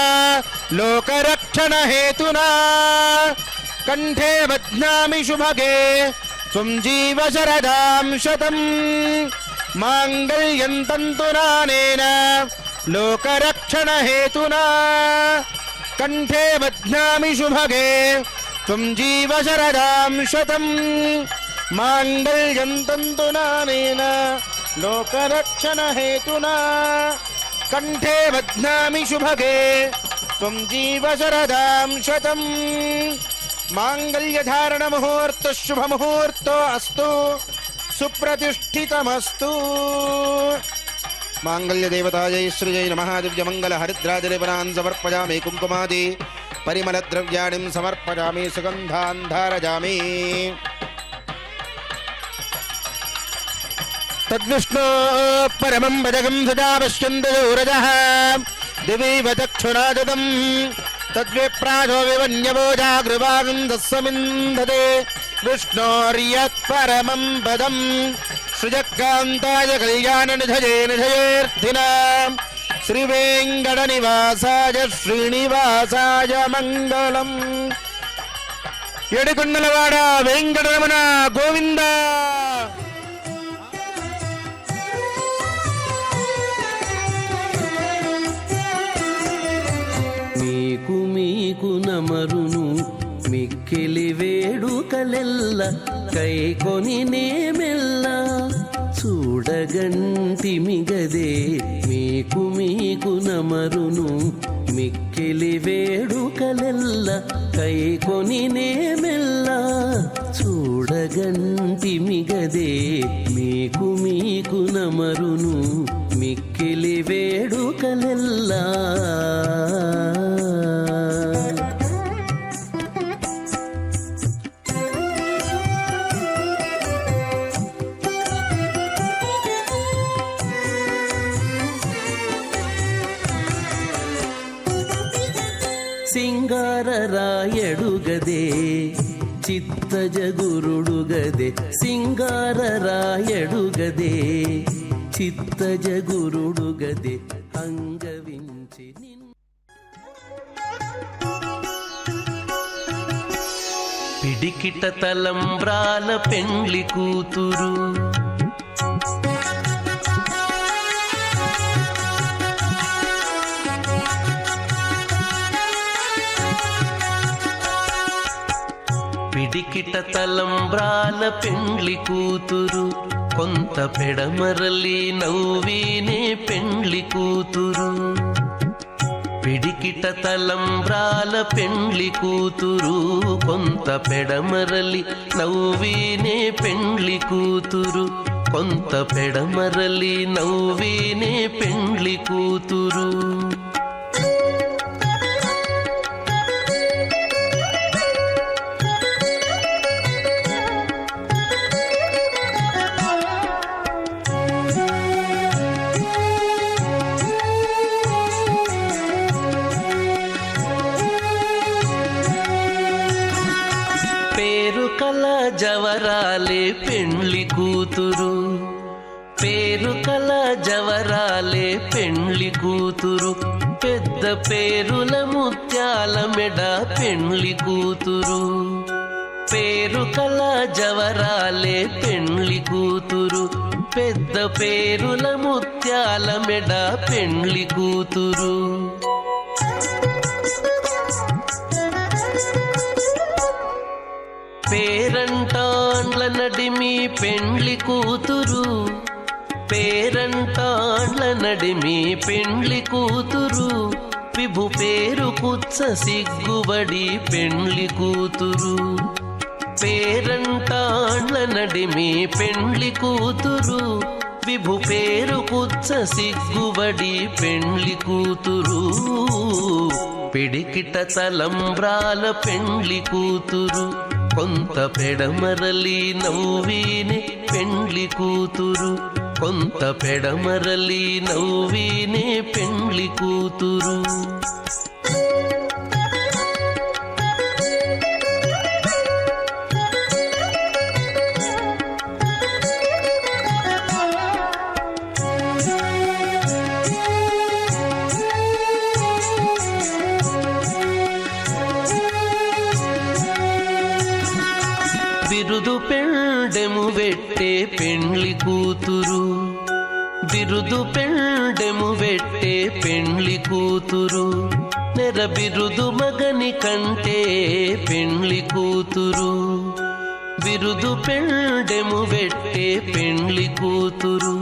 లోకరక్షణ హేతునా కంఠే బధ్నామి శుభగే త్వం జీవ శరదాం శతం. మాంగళ్యం తంతునానేన లోకరక్షణ హేతునా కంఠే బధ్నామి శుభగే త్వం జీవ శరదాం శతం. మాంగళ్యం తంతునానేన లోకరక్షణ హేతునా కంఠే బధ్నామి శుభగే త్వం జీవ శరదాం శతం. మాంగళ్యధారణ ముహూర్త శుభ ముహూర్తో అస్తు సుప్రతిష్ఠితమస్తు. మాంగళ్యదేవతాయై శ్రీజై నమః. దివ్యమంగళ హరిద్రాదిలేపనాన్ సమర్పయామి. కుంకుమాది పరిమళద్రవ్యాణిం సమర్పయామి. సుగంధాన్ ధారయామి. తద్విష్ణో పరమం భజగం సదా పశ్యంతూరజః దివైవ చక్షురాదతం తద్విప్రాజో వివన్యవోజాగృవాగం దస్సమింధతే విష్ణోర్యత్ పరమం పదం సృజకాంతాయ కళ్యాణ నిధయే నిధయేర్థినాం శ్రీవేంకట నివాసాయ శ్రీనివాసాయ మంగళం. ఏడుకొండలవాడ వెంకటరమణ గోవింద. మీకు మీకు నమరును మిక్కిలి వేడుకలెల్ల కైకొని నేమెల్ల చూడగంటిమిగదే. మీకు మీకు నమరును మిక్కిలి వేడుకలెల్ల కైకొని నేమెల్ల చూడగంటిమిగదే. మీకు మీకు నమరును మిక్కిలి వేడుకలెల్లా. సింగారరాయడుగదే చిత్తజగురుడుగదే. సింగారరాయడుగదే చిత్తజగురుడుగదే అంగవించి పిడికిట తలంబ్రాల పెండ్లి కూతురు పిడికిట తలంబ్రాల పెండ్లి కూతురు కొంత పెడమరలి నవ్వీనే పెండ్లి కూతురు. పిడికిట తలంబ్రాల పెండ్లి కూతురు కొంత పెడమరలి నవ్వీనే పెండ్లి కూతురు. కొంత పెడమరలి నవ్వీనే పెండ్లి కూతురు. పేరుకల జవరాలే పెండ్లి కూతురు. పేరుకల జవరాలే పెండ్లి కూతురు. పెద్ద పేరుల ముత్యాల మెడ పెండ్లి కూతురు. పేరుకల జవరాలే పెండ్లి కూతురు. పెద్ద పేరుల ముత్యాల మెడ పెండ్లి కూతురు. పేరంటాండ్ల నడిమి పెండ్లి కూతురు. పేరంటాండ్ల నడిమి పెండ్లి కూతురు. విభు పేరు కుచ్చ సిగ్గుబడి పెండ్లి కూతురు. పేరంటాండ్ల నడిమి పెండ్లి కూతురు. విభు పేరు కుచ్చ సిగ్గుబడి పెండ్లి కూతురు పిడికిట తలంబ్రాల పెండ్లి కూతురు కొంత పెడమరలి నవ్వినే పెండ్లి కూతురు కొంత పెడమరలి నవ్వినే పెండ్లి కూతురు బిరుదు పెండెము వెట్టే పెండ్లి కూతురు బిరుదు పెండెము వెట్టే పెండ్లి కూతురు నెర బిరుదు మగని కంటే పెండ్లి కూతురు బిరుదు పెండెము వెట్టే పెండ్లి కూతురు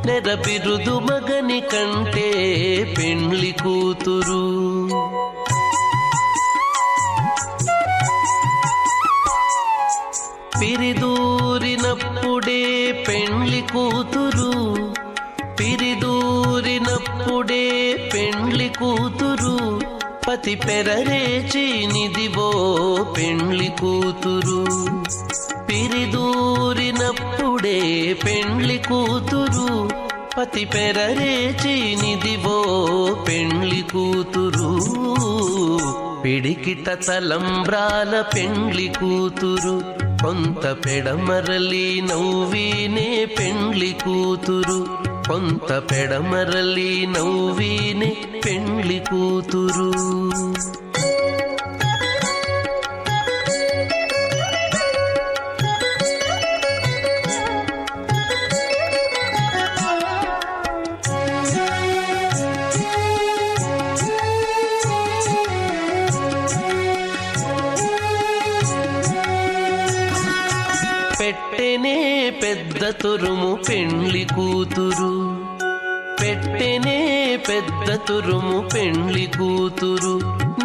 నెర బిరుదు మగని కంటే పెండ్లి కూతురు పిరిదూరినప్పుడే పెండ్లి కూతురు పిరిదూరినప్పుడే పెండ్లి కూతురు పతి పెరరేచి నిదివో పెండ్లి కూతురు పిరిదూరినప్పుడే పెండ్లి కూతురు పతి పెరరేచి నిదివో పెండ్లి కూతురు పిడికిట తలంబ్రాల పెండ్లి కూతురు కొంత పెడమరలి నవ్వినే పెండ్లి కూతురు కొంత పెడమరలి నవ్వినే పెండ్లి కూతురు పెట్టెనే పెద్ద తురుము పెండ్లి కూతురు పెట్టెనే పెద్ద తురుము పెండ్లి కూతురు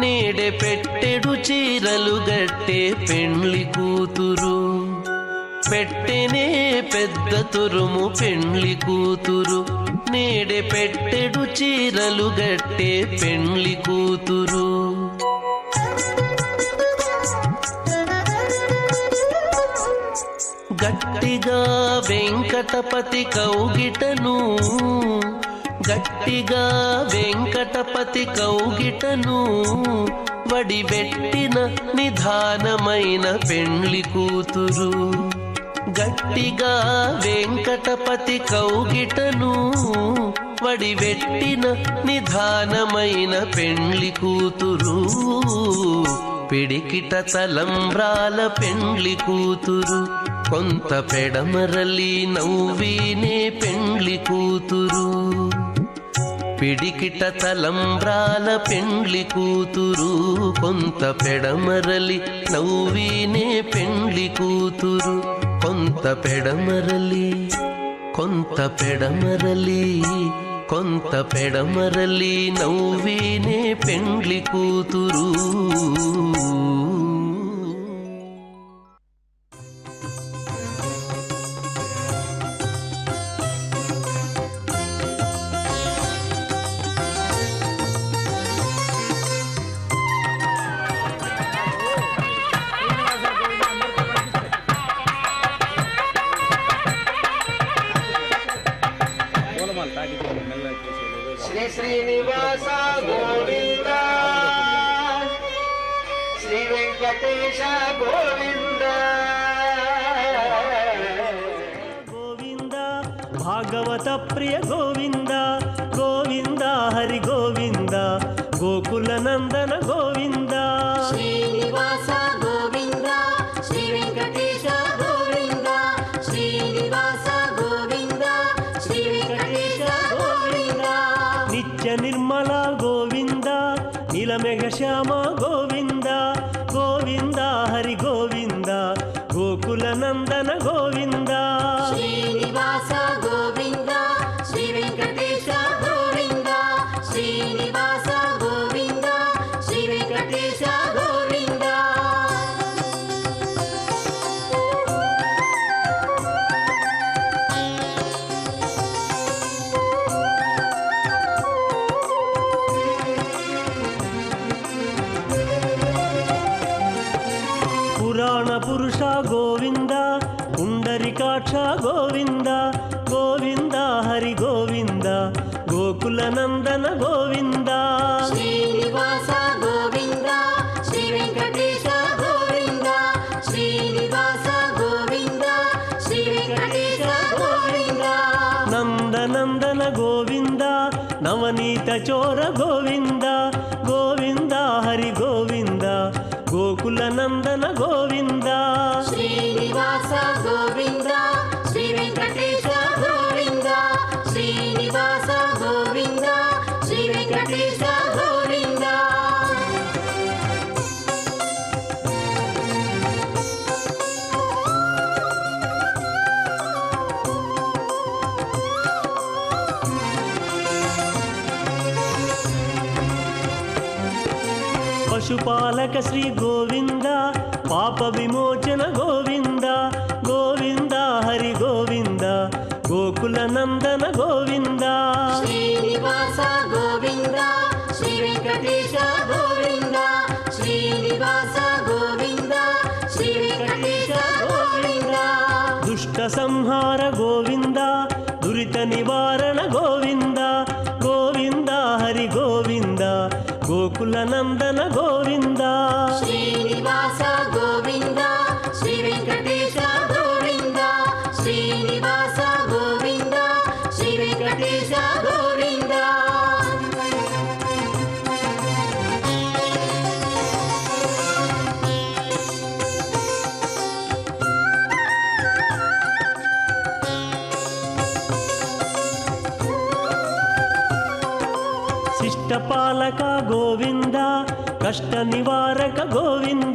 నేడే పెట్టెడు చీరలు గట్టే పెండ్లి కూతురు పెట్టెనే పెద్ద తురుము పెండ్లి కూతురు నేడే పెట్టెడు చీరలు గట్టే పెండ్లి కూతురు గట్టిగా వెంకటపతి కౌగిటను గట్టిగా వెంకటపతి కౌగిటను వడిబెట్టిన నిధానమైన పెండ్లి కూతురు గట్టిగా వెంకటపతి కౌగిటను వడిబెట్టిన నిధానమైన పెండ్లి కూతురు పిడికిట తలంబ్రాల పెండ్లి కూతురు కొంత పెడమరలి నవ్వినే పెండ్లి కూతురు పిడికిట తలంబ్రాల పెండ్లి కూతురు కొంత పెడమరలి నవ్వినే పెండ్లి కూతురు కొంత పెడమరలి కొంత పెడమరలి కొంత పెడమరలి నవ్వినే పెండ్లి కూతురు శ్రీ శ్రీనివాస గోవింద శ్రీ వెంకటేశ గోవింద గోవింద భాగవత ప్రియ గోవింద గోవింద హరి గోవింద గోకుల నందన గోవింద శ్రీనివాస గోవింద శ్రీ వెంకటేశ గోవింద శ్రీనివాస గోవింద శ్రీ వెంకటేశ గోవింద నిత్య నిర్మల గోవింద నీలమేఘ శ్యామ గోవింద గోవింద హరి గోవింద గోకుల నందన గోవింద శ్రీనివాస గోవింద శ్రీ వెంకటేశ గోవింద శ్రీనివాస గోవింద శ్రీ వెంకటేశ గోవింద పురుష గోవింద పుండరికాక్ష గోవింద గోవింద హరి గోవింద గోకుల నందన గోవింద శ్రీనివాస గోవింద శ్రీ వెంకటేశ గోవింద శ్రీనివాస గోవింద శ్రీ వెంకటేశ గోవింద నందనందన గోవింద నవనీత చోర గోవింద గోవింద హరి గోవింద గోకుల నందన గోవింద శ్రీనివాస గోవింద శ్రీ వెంకటేశ గోవింద శ్రీనివాస గోవింద శ్రీ వెంకటేశ గోవింద పశుపాలక శ్రీ గోవింద పాప విమోచన గోవింద గోవింద హరి గోవింద గోకుల నందన గోవింద శ్రీనివాస గోవింద శ్రీ వెంకటేశ గోవింద శ్రీనివాస గోవింద శ్రీ వెంకటేశ గోవింద దుష్ట సంహార గోవింద దురిత నివారణ గోవింద గోవింద హరి గోవింద గోకుల నందన గోవింద శ్రీనివాస గోవింద శ్రీ వెంకటేశ గోవింద శ్రీనివాస గోవింద శ్రీ వెంకటేశ గోవింద శిష్టపాలక గోవింద కష్ట నివారక గోవింద